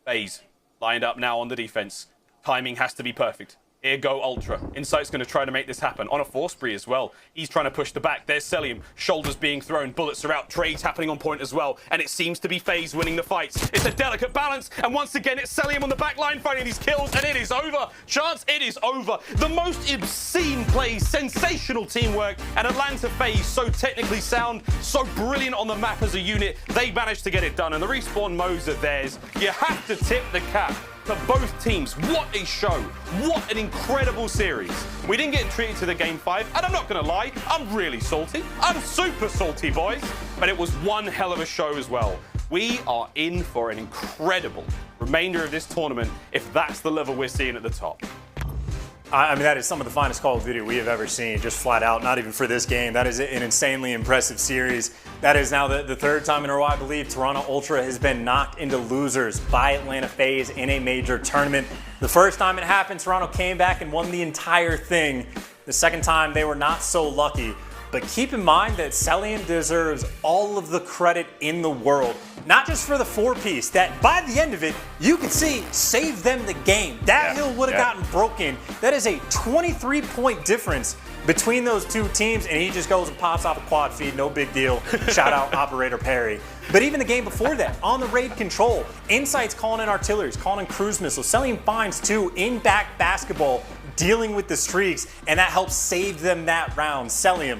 FaZe lined up now on the defense. Timing has to be perfect. Here go Ultra. Insight's going to try to make this happen. On a 4 spree as well. He's trying to push the back. There's Cellium. Shoulders being thrown. Bullets are out. Trades happening on point as well. And it seems to be FaZe winning the fights. It's a delicate balance. And once again, it's Cellium on the back line finding these kills. And it is over. Chance, it is over. The most obscene plays. Sensational teamwork. And Atlanta FaZe, so technically sound, so brilliant on the map as a unit. They managed to get it done. And the respawn modes are theirs. You have to tip the cap to both teams. What a show. What an incredible series. We didn't get treated to the game 5, and I'm not going to lie, I'm really salty. I'm super salty, boys. But it was one hell of a show as well. We are in for an incredible remainder of this tournament if that's the level we're seeing at the top. I mean, that is some of the finest Call of Duty we have ever seen, just flat out, not even for this game. That is an insanely impressive series. That is now the third time in a row, I believe, Toronto Ultra has been knocked into losers by Atlanta FaZe in a major tournament. The first time it happened, Toronto came back and won the entire thing. The second time, they were not so lucky. But keep in mind that Cellium deserves all of the credit in the world. Not just for the 4-piece, that by the end of it, you could see saved them the game. That hill would have gotten broken. That is a 23-point difference between those two teams, and he just goes and pops off a quad feed, no big deal. Shout out Operator Perry. But even the game before that, on the raid control, Insight's calling in artilleries, calling in cruise missiles. Cellium finds 2 in back basketball, dealing with the streaks, and that helps save them that round. Cellium,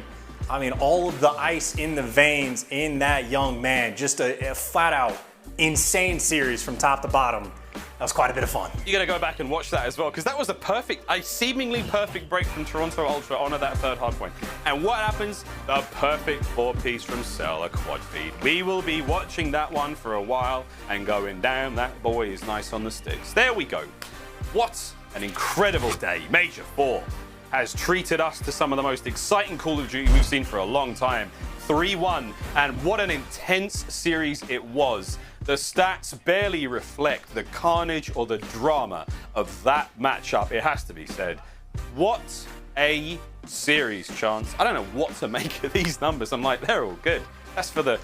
I mean, all of the ice in the veins in that young man. Just a flat-out insane series from top to bottom. That was quite a bit of fun. You're going to go back and watch that as well, because that was a seemingly perfect break from Toronto Ultra onto that third hardpoint. And what happens? The perfect 4-piece from Cell, a quad feed. We will be watching that one for a while and going, damn, that boy is nice on the sticks. There we go. What an incredible day. Major 4 has treated us to some of the most exciting Call of Duty we've seen for a long time. 3-1, and what an intense series it was. The stats barely reflect the carnage or the drama of that matchup, it has to be said. What a series, Chance. I don't know what to make of these numbers. I'm like, they're all good. That's for the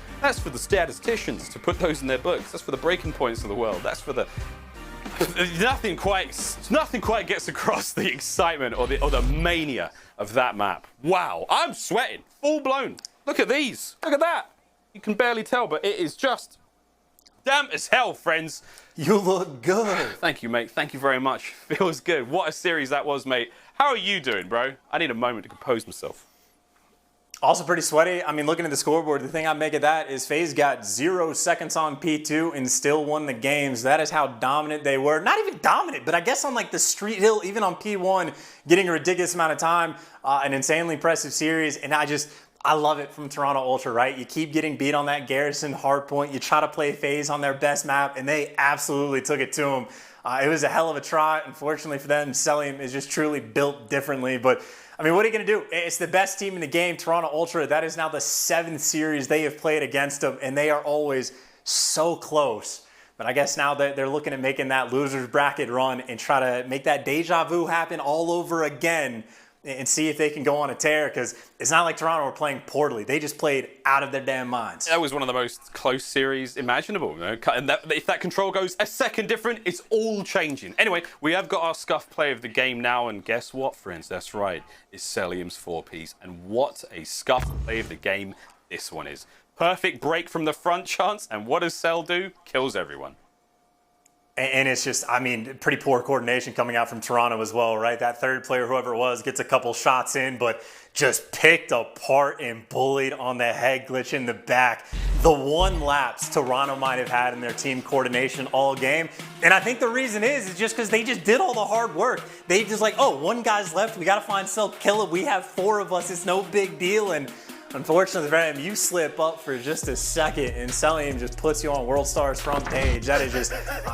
statisticians to put those in their books. That's for the breaking points of the world. That's for the nothing quite gets across the excitement or the mania of that map. Wow, I'm sweating, full blown. Look at these, look at that. You can barely tell, but it is just damp as hell, friends. You look good. Thank you, mate. Thank you very much. Feels good. What a series that was, mate. How are you doing, bro? I need a moment to compose myself. Also pretty sweaty. I mean, looking at the scoreboard, the thing I make of that is FaZe got 0 seconds on P2 and still won the games. That is how dominant they were. Not even dominant, but I guess on like the street hill, even on P1, getting a ridiculous amount of time, an insanely impressive series. And I love it from Toronto Ultra, right? You keep getting beat on that Garrison hardpoint. You try to play FaZe on their best map, and they absolutely took it to them. It was a hell of a try. Unfortunately for them, Cellium is just truly built differently. But I mean, what are you going to do? It's the best team in the game, Toronto Ultra. That is now the 7th series they have played against them, and they are always so close. But I guess now that they're looking at making that losers bracket run and try to make that deja vu happen all over again and see if they can go on a tear, because it's not like Toronto were playing poorly. They just played out of their damn minds. That was one of the most close series imaginable. You know? And if that control goes a second different, it's all changing. Anyway, we have got our Scuff play of the game now, and guess what, friends? That's right. It's Cellium's 4-piece. And what a Scuff play of the game this one is. Perfect break from the front, Chance, and what does Cell do? Kills everyone. And it's just, I mean, pretty poor coordination coming out from Toronto as well, right? That third player, whoever it was, gets a couple shots in, but just picked apart and bullied on the head glitch in the back. The one lapse Toronto might have had in their team coordination all game. And I think the reason is just because they just did all the hard work. They just like, oh, one guy's left. We got to find Cell, kill him. We have 4 of us. It's no big deal. And unfortunately for him, you slip up for just a second and Cellium just puts you on World Star's front page. That is just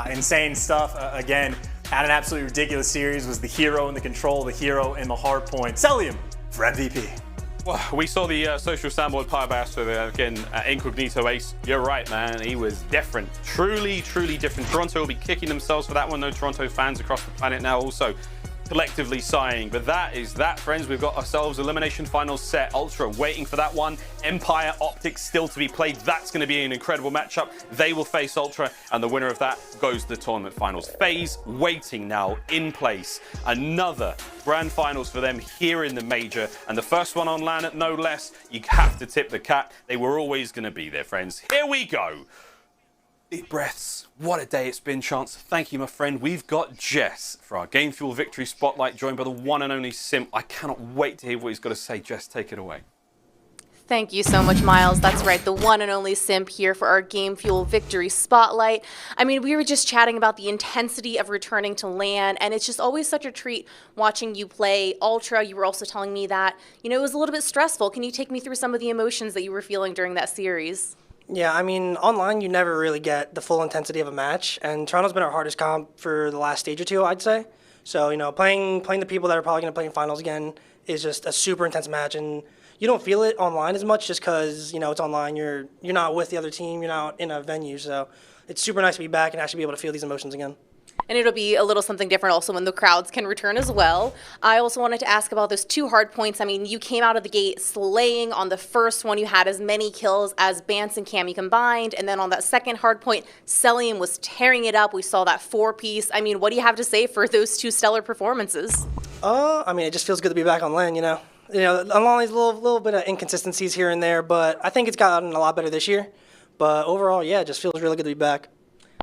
insane stuff. Again, had an absolutely ridiculous series. Was the hero in the control, the hero in the hard point. Cellium for MVP. Well, we saw the social soundboard power bass with, again, Incognito Ace. You're right, man. He was different. Truly, truly different. Toronto will be kicking themselves for that one. No Toronto fans across the planet now also collectively sighing. But that is that, friends. We've got ourselves elimination finals set. Ultra waiting for that one. Empire OpTic still to be played. That's going to be an incredible matchup. They will face Ultra, and the winner of that goes to the tournament finals. FaZe waiting now in place. Another grand finals for them here in the major, and the first one on LAN at no less. You have to tip the cap. They were always going to be there, friends. Here we go. Deep breaths. What a day it's been, Chance. Thank you, my friend. We've got Jess for our Game Fuel Victory Spotlight, joined by the one and only Simp. I cannot wait to hear what he's got to say. Jess, take it away. Thank you so much, Miles. That's right, the one and only Simp here for our Game Fuel Victory Spotlight. I mean, we were just chatting about the intensity of returning to LAN, and it's just always such a treat watching you play Ultra. You were also telling me that, you know, it was a little bit stressful. Can you take me through some of the emotions that you were feeling during that series? Yeah, I mean, online you never really get the full intensity of a match, and Toronto's been our hardest comp for the last stage or two, I'd say. So, you know, playing the people that are probably going to play in finals again is just a super intense match, and you don't feel it online as much just because, you know, it's online. You're not with the other team. You're not in a venue. So it's super nice to be back and actually be able to feel these emotions again. And it'll be a little something different also when the crowds can return as well. I also wanted to ask about those 2 hard points. I mean, you came out of the gate slaying on the first one. You had as many kills as Bance and Cammy combined. And then on that second hard point, Cellium was tearing it up. We saw that 4-piece. I mean, what do you have to say for those 2 stellar performances? I mean, it just feels good to be back on LAN, you know. You know, online, a little bit of inconsistencies here and there, but I think it's gotten a lot better this year. But overall, yeah, it just feels really good to be back.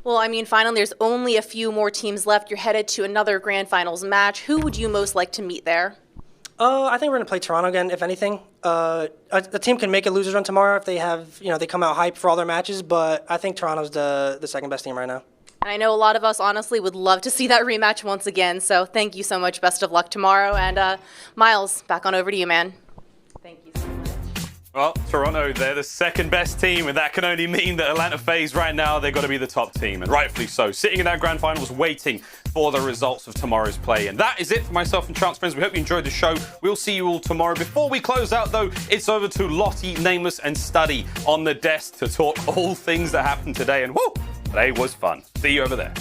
Well, I mean, finally, there's only a few more teams left. You're headed to another Grand Finals match. Who would you most like to meet there? I think we're going to play Toronto again, if anything. The team can make a losers run tomorrow if they have, you know, they come out hyped for all their matches, but I think Toronto's the second best team right now. And I know a lot of us, honestly, would love to see that rematch once again. So thank you so much. Best of luck tomorrow. And Miles, back on over to you, man. Thank you so much. Well, Toronto, they're the second best team, and that can only mean that Atlanta FaZe right now, they've got to be the top team, and rightfully so. Sitting in that grand finals, waiting for the results of tomorrow's play. And that is it for myself and Chance Friends. We hope you enjoyed the show. We'll see you all tomorrow. Before we close out, though, it's over to Lottie, Nameless, and Studdy on the desk to talk all things that happened today. And whoa, today was fun. See you over there.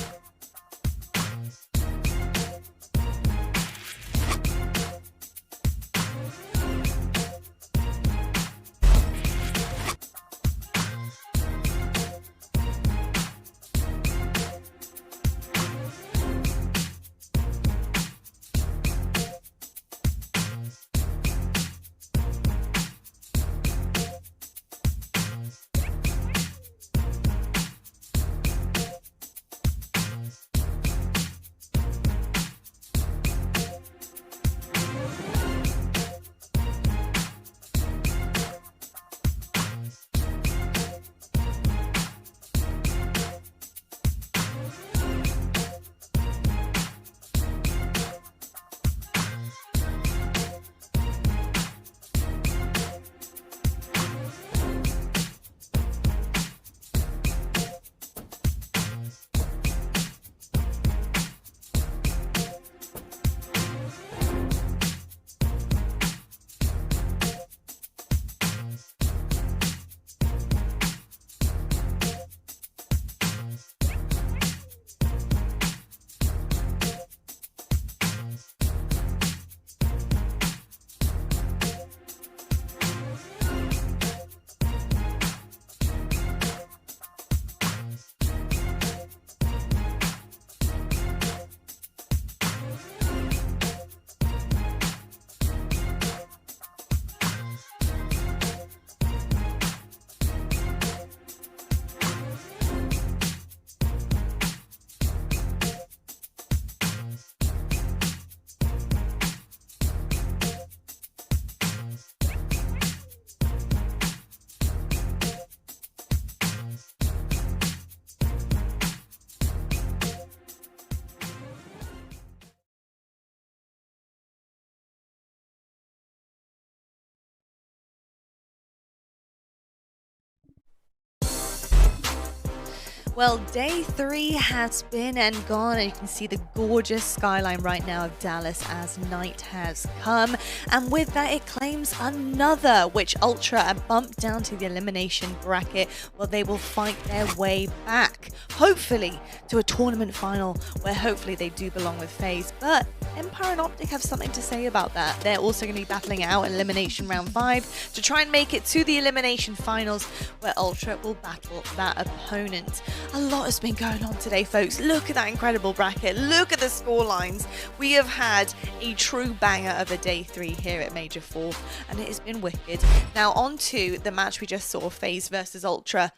Well, day 3 has been and gone, and you can see the gorgeous skyline right now of Dallas as night has come. And with that, it claims another, which Ultra are bumped down to the elimination bracket. Well, they will fight their way back, hopefully, to a tournament final where hopefully they do belong with FaZe. But Empire and OpTic have something to say about that. They're also going to be battling out in elimination round 5 to try and make it to the elimination finals, where Ultra will battle that opponent. A lot has been going on today, folks. Look at that incredible bracket. Look at the score lines. We have had a true banger of a day 3 here at Major 4, and it has been wicked. Now on to the match we just saw, FaZe versus Ultra.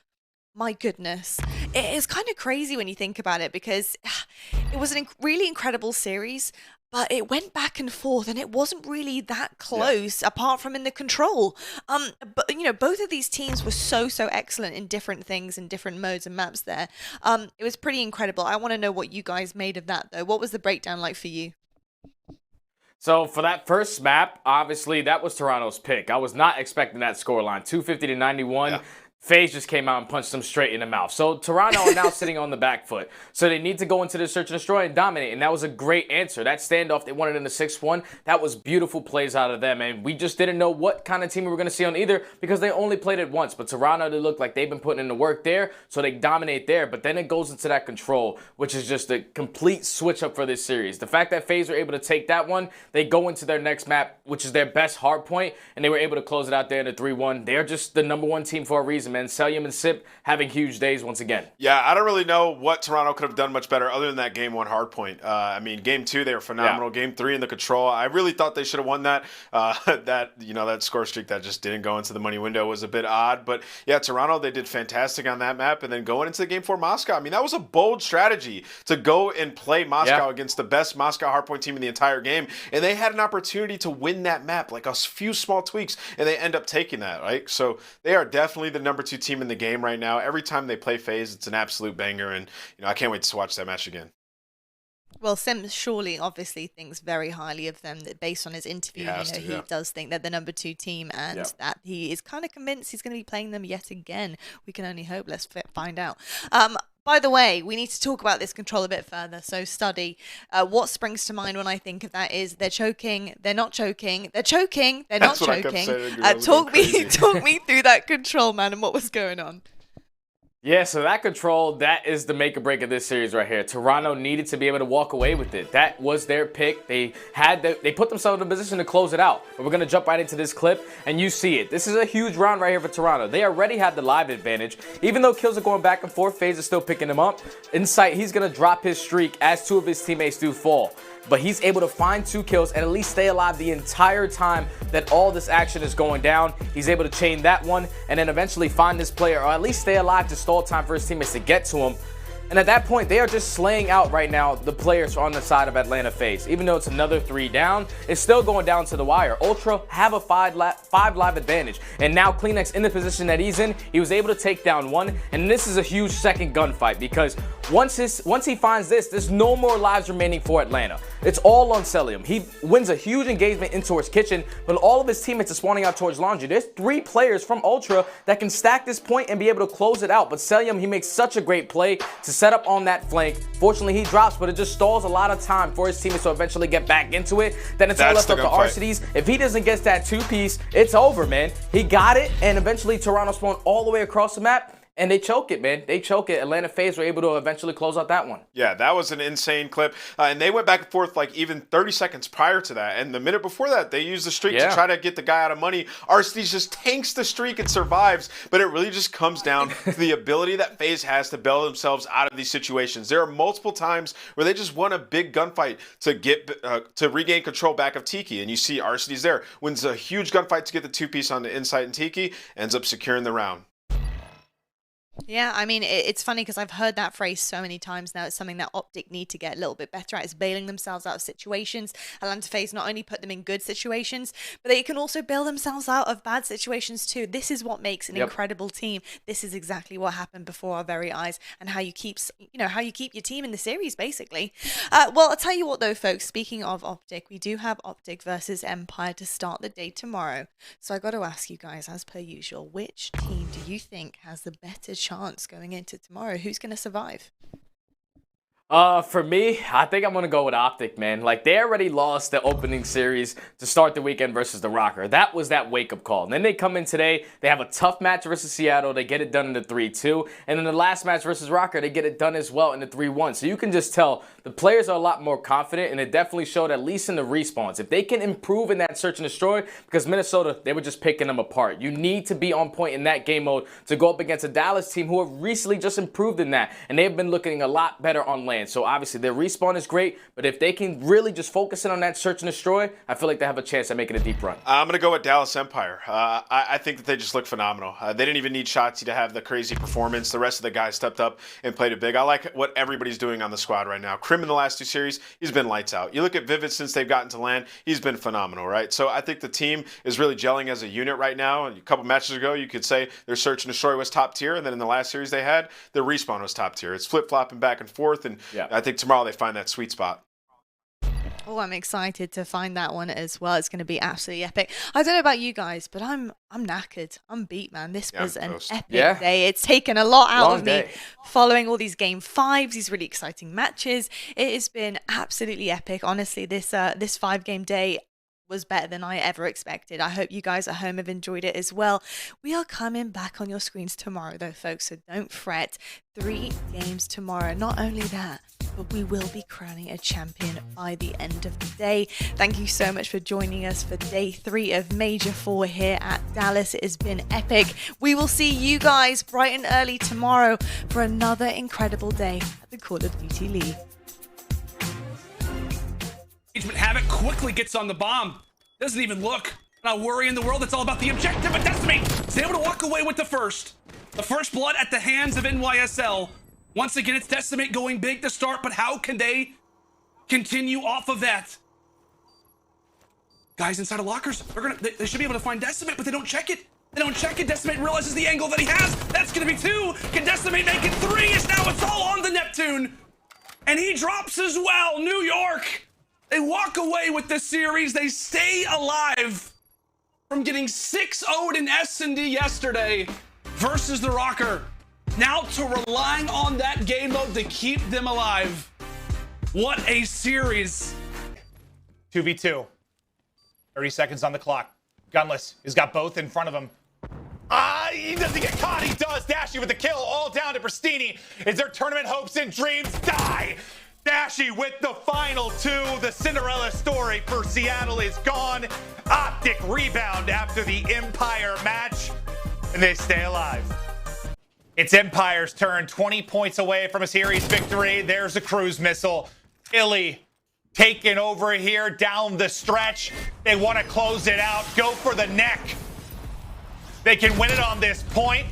My goodness, it is kind of crazy when you think about it, because it was a really incredible series. but it went back and forth, and it wasn't really that close, apart from in the control. But you know, both of these teams were so excellent in different things and different modes and maps there. It was pretty incredible. I want to know what you guys made of that, though. What was the breakdown like for you? So for that first map, obviously that was Toronto's pick. I was not expecting that scoreline, 250 to 91. FaZe just came out and punched them straight in the mouth. So Toronto are now sitting on the back foot. So they need to go into the search and destroy and dominate. And that was a great answer. That standoff, they won it in the 6-1. That was beautiful plays out of them. And we just didn't know what kind of team we were going to see on either because they only played it once. But Toronto, they look like they've been putting in the work there. So they dominate there. But then it goes into that control, which is just a complete switch up for this series. The fact that FaZe were able to take that one, they go into their next map, which is their best hard point. And they were able to close it out there in the 3-1. They're just the #1 team for a reason, man. Cellium and Simp having huge days once again. Yeah, I don't really know what Toronto could have done much better other than that game 1 hard point. I mean, game 2 they were phenomenal. Game 3 in the control, I really thought they should have won that. That score streak that just didn't go into the money window was a bit odd. But yeah, Toronto, they did fantastic on that map. And then going into the game 4 Moscow, I mean, that was a bold strategy to go and play Moscow against the best Moscow hardpoint team in the entire game. And they had an opportunity to win that map, like a few small tweaks, and they end up taking that, right? So they are definitely the #2 team in the game right now. Every time they play FaZe, it's an absolute banger, and I can't wait to watch that match again. Well, Simp surely obviously thinks very highly of them, that based on his interview, he does think they're the #2 team, and that he is kind of convinced he's going to be playing them yet again. We can only hope. Let's find out. By the way, we need to talk about this control a bit further. So, Study, what springs to mind when I think of that is they're choking, they're not choking, they're choking, they're not choking. Talk me through that control, man, and what was going on. Yeah, so that control, that is the make or break of this series right here. Toronto needed to be able to walk away with it. That was their pick. They put themselves in a position to close it out. But we're going to jump right into this clip, and you see it. This is a huge round right here for Toronto. They already have the live advantage. Even though kills are going back and forth, FaZe is still picking them up. In sight, he's going to drop his streak as 2 of his teammates do fall. But he's able to find 2 kills and at least stay alive the entire time that all this action is going down. He's able to chain that one and then eventually find this player, or at least stay alive to stall time for his teammates to get to him. And at that point, they are just slaying out right now the players on the side of Atlanta FaZe. Even though it's another 3 down, it's still going down to the wire. Ultra have a 5 live advantage. And now Cleanex in the position that he's in, he was able to take down 1. And this is a huge second gunfight because once he finds this, there's no more lives remaining for Atlanta. It's all on Cellium. He wins a huge engagement in towards Kitchen, but all of his teammates are spawning out towards Laundry. There's 3 players from Ultra that can stack this point and be able to close it out. But Cellium, he makes such a great play to set up on that flank. Fortunately, he drops, but it just stalls a lot of time for his teammates to eventually get back into it. Then it's all left up to Arcitys. If he doesn't get that 2-piece, it's over, man. He got it, and eventually Toronto spawned all the way across the map. And they choke it, man. They choke it. Atlanta FaZe were able to eventually close out that one. Yeah, that was an insane clip. And they went back and forth like even 30 seconds prior to that. And the minute before that, they used the streak to try to get the guy out of money. Arcitys just tanks the streak and survives. But it really just comes down to the ability that FaZe has to bail themselves out of these situations. There are multiple times where they just won a big gunfight to get to regain control back of Tiki. And you see Arcitys there. Wins a huge gunfight to get the 2-piece on the Insight and Tiki. Ends up securing the round. Yeah, I mean, it's funny because I've heard that phrase so many times now. It's something that OpTic need to get a little bit better at, is bailing themselves out of situations. Atlanta FaZe not only put them in good situations, but they can also bail themselves out of bad situations too. This is what makes an incredible team. This is exactly what happened before our very eyes, and how you keep your team in the series, basically. Well, I'll tell you what though, folks, speaking of OpTic, we do have OpTic versus Empire to start the day tomorrow. So I got to ask you guys, as per usual, which team do you think has the better chance going into tomorrow? Who's going to survive? For me, I think I'm going to go with OpTic, man. Like, they already lost the opening series to start the weekend versus the Røkkr. That was that wake-up call. And then they come in today, they have a tough match versus Seattle, they get it done in the 3-2. And then the last match versus Røkkr, they get it done as well in the 3-1. So you can just tell the players are a lot more confident, and it definitely showed at least in the respawns. If they can improve in that search and destroy, because Minnesota, they were just picking them apart. You need to be on point in that game mode to go up against a Dallas team who have recently just improved in that. And they've been looking a lot better on LAN. LAN. So obviously their respawn is great, but if they can really just focus in on that search and destroy, I feel like they have a chance at making a deep run. I'm going to go with Dallas Empire. I think that they just look phenomenal. They didn't even need Shotzzy to have the crazy performance. The rest of the guys stepped up and played it big. I like what everybody's doing on the squad right now. Crim in the last 2 series, he's been lights out. You look at Vivid since they've gotten to LAN, he's been phenomenal, right? So I think the team is really gelling as a unit right now. And a couple matches ago, you could say their search and destroy was top tier, and then in the last series they had, their respawn was top tier. It's flip-flopping back and forth, and I think tomorrow they find that sweet spot. Oh, I'm excited to find that one as well. It's going to be absolutely epic. I don't know about you guys, but I'm knackered. I'm beat, man. This was an epic day. It's taken a lot out of me following all these game 5s, these really exciting matches. It has been absolutely epic. Honestly, this 5-game day was better than I ever expected. I hope you guys at home have enjoyed it as well. We are coming back on your screens tomorrow though, folks, so don't fret. 3 games tomorrow. Not only that, but we will be crowning a champion by the end of the day. Thank you so much for joining us for day 3 of Major 4 here at Dallas. It has been epic. We will see you guys bright and early tomorrow for another incredible day at the Call of Duty League. Havoc quickly gets on the bomb. Doesn't even look. Not worry in the world. It's all about the objective. But Decimate is able to walk away with the first. The first blood at the hands of NYSL. Once again, it's Decimate going big to start, but how can they continue off of that? Guys inside of lockers, they should be able to find Decimate, but they don't check it. They don't check it. Decimate realizes the angle that he has. That's going to be 2. Can Decimate make it 3? It's now it's all on the Neptune. And he drops as well. New York. They walk away with this series. They stay alive from getting 6-0'd in S&D yesterday versus the Røkkr. Now to relying on that game mode to keep them alive. What a series. 2v2. 30 seconds on the clock. Gunless has got both in front of him. He doesn't get caught. He does. Dashy with the kill. All down to Prestinni. Is their tournament hopes and dreams die? Dashy with the final 2. The Cinderella story for Seattle is gone. OpTic rebound after the Empire match, and they stay alive. It's Empire's turn, 20 points away from a series victory. There's a cruise missile. iLLeY taking over here down the stretch. They want to close it out, go for the neck. They can win it on this point.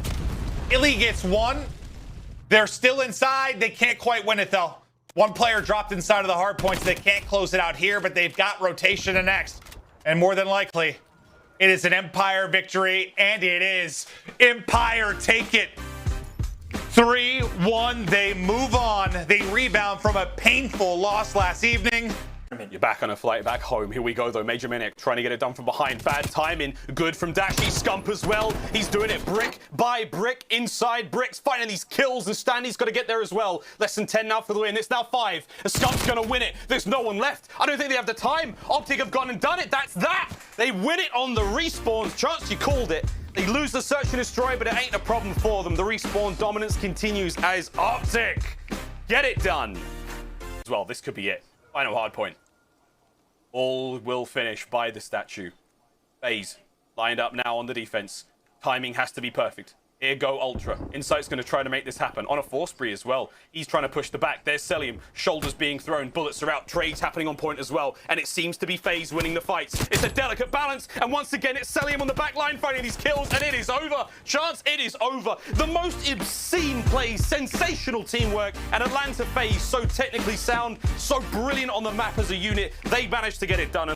iLLeY gets 1. They're still inside. They can't quite win it though. 1 player dropped inside of the hard points. They can't close it out here, but they've got rotation to next. And more than likely, it is an Empire victory, and it is. Empire take it. 3-1, they move on. They rebound from a painful loss last evening. You're back on a flight back home. Here we go, though. MajorManiak trying to get it done from behind. Bad timing. Good from Dashy. Scump as well. He's doing it brick by brick, inside bricks, finding these kills, and Standy's got to get there as well. Less than 10 now for the win. It's now 5. Scump's going to win it. There's no one left. I don't think they have the time. OpTic have gone and done it. That's that. They win it on the respawns. Chance, you called it. They lose the search and destroy, but it ain't a problem for them. The respawn dominance continues as OpTic get it done. As well, this could be it. Final hard point. All will finish by the statue. FaZe lined up now on the defense. Timing has to be perfect. Here go Ultra. Insight's going to try to make this happen on a force spree as well. He's trying to push the back. There's Cellium. Shoulders being thrown. Bullets are out. Trades happening on point as well. And it seems to be FaZe winning the fights. It's a delicate balance. And once again, it's Cellium on the back line finding these kills. And it is over. Chance, it is over. The most obscene plays. Sensational teamwork. And Atlanta FaZe so technically sound. So brilliant on the map as a unit. They managed to get it done.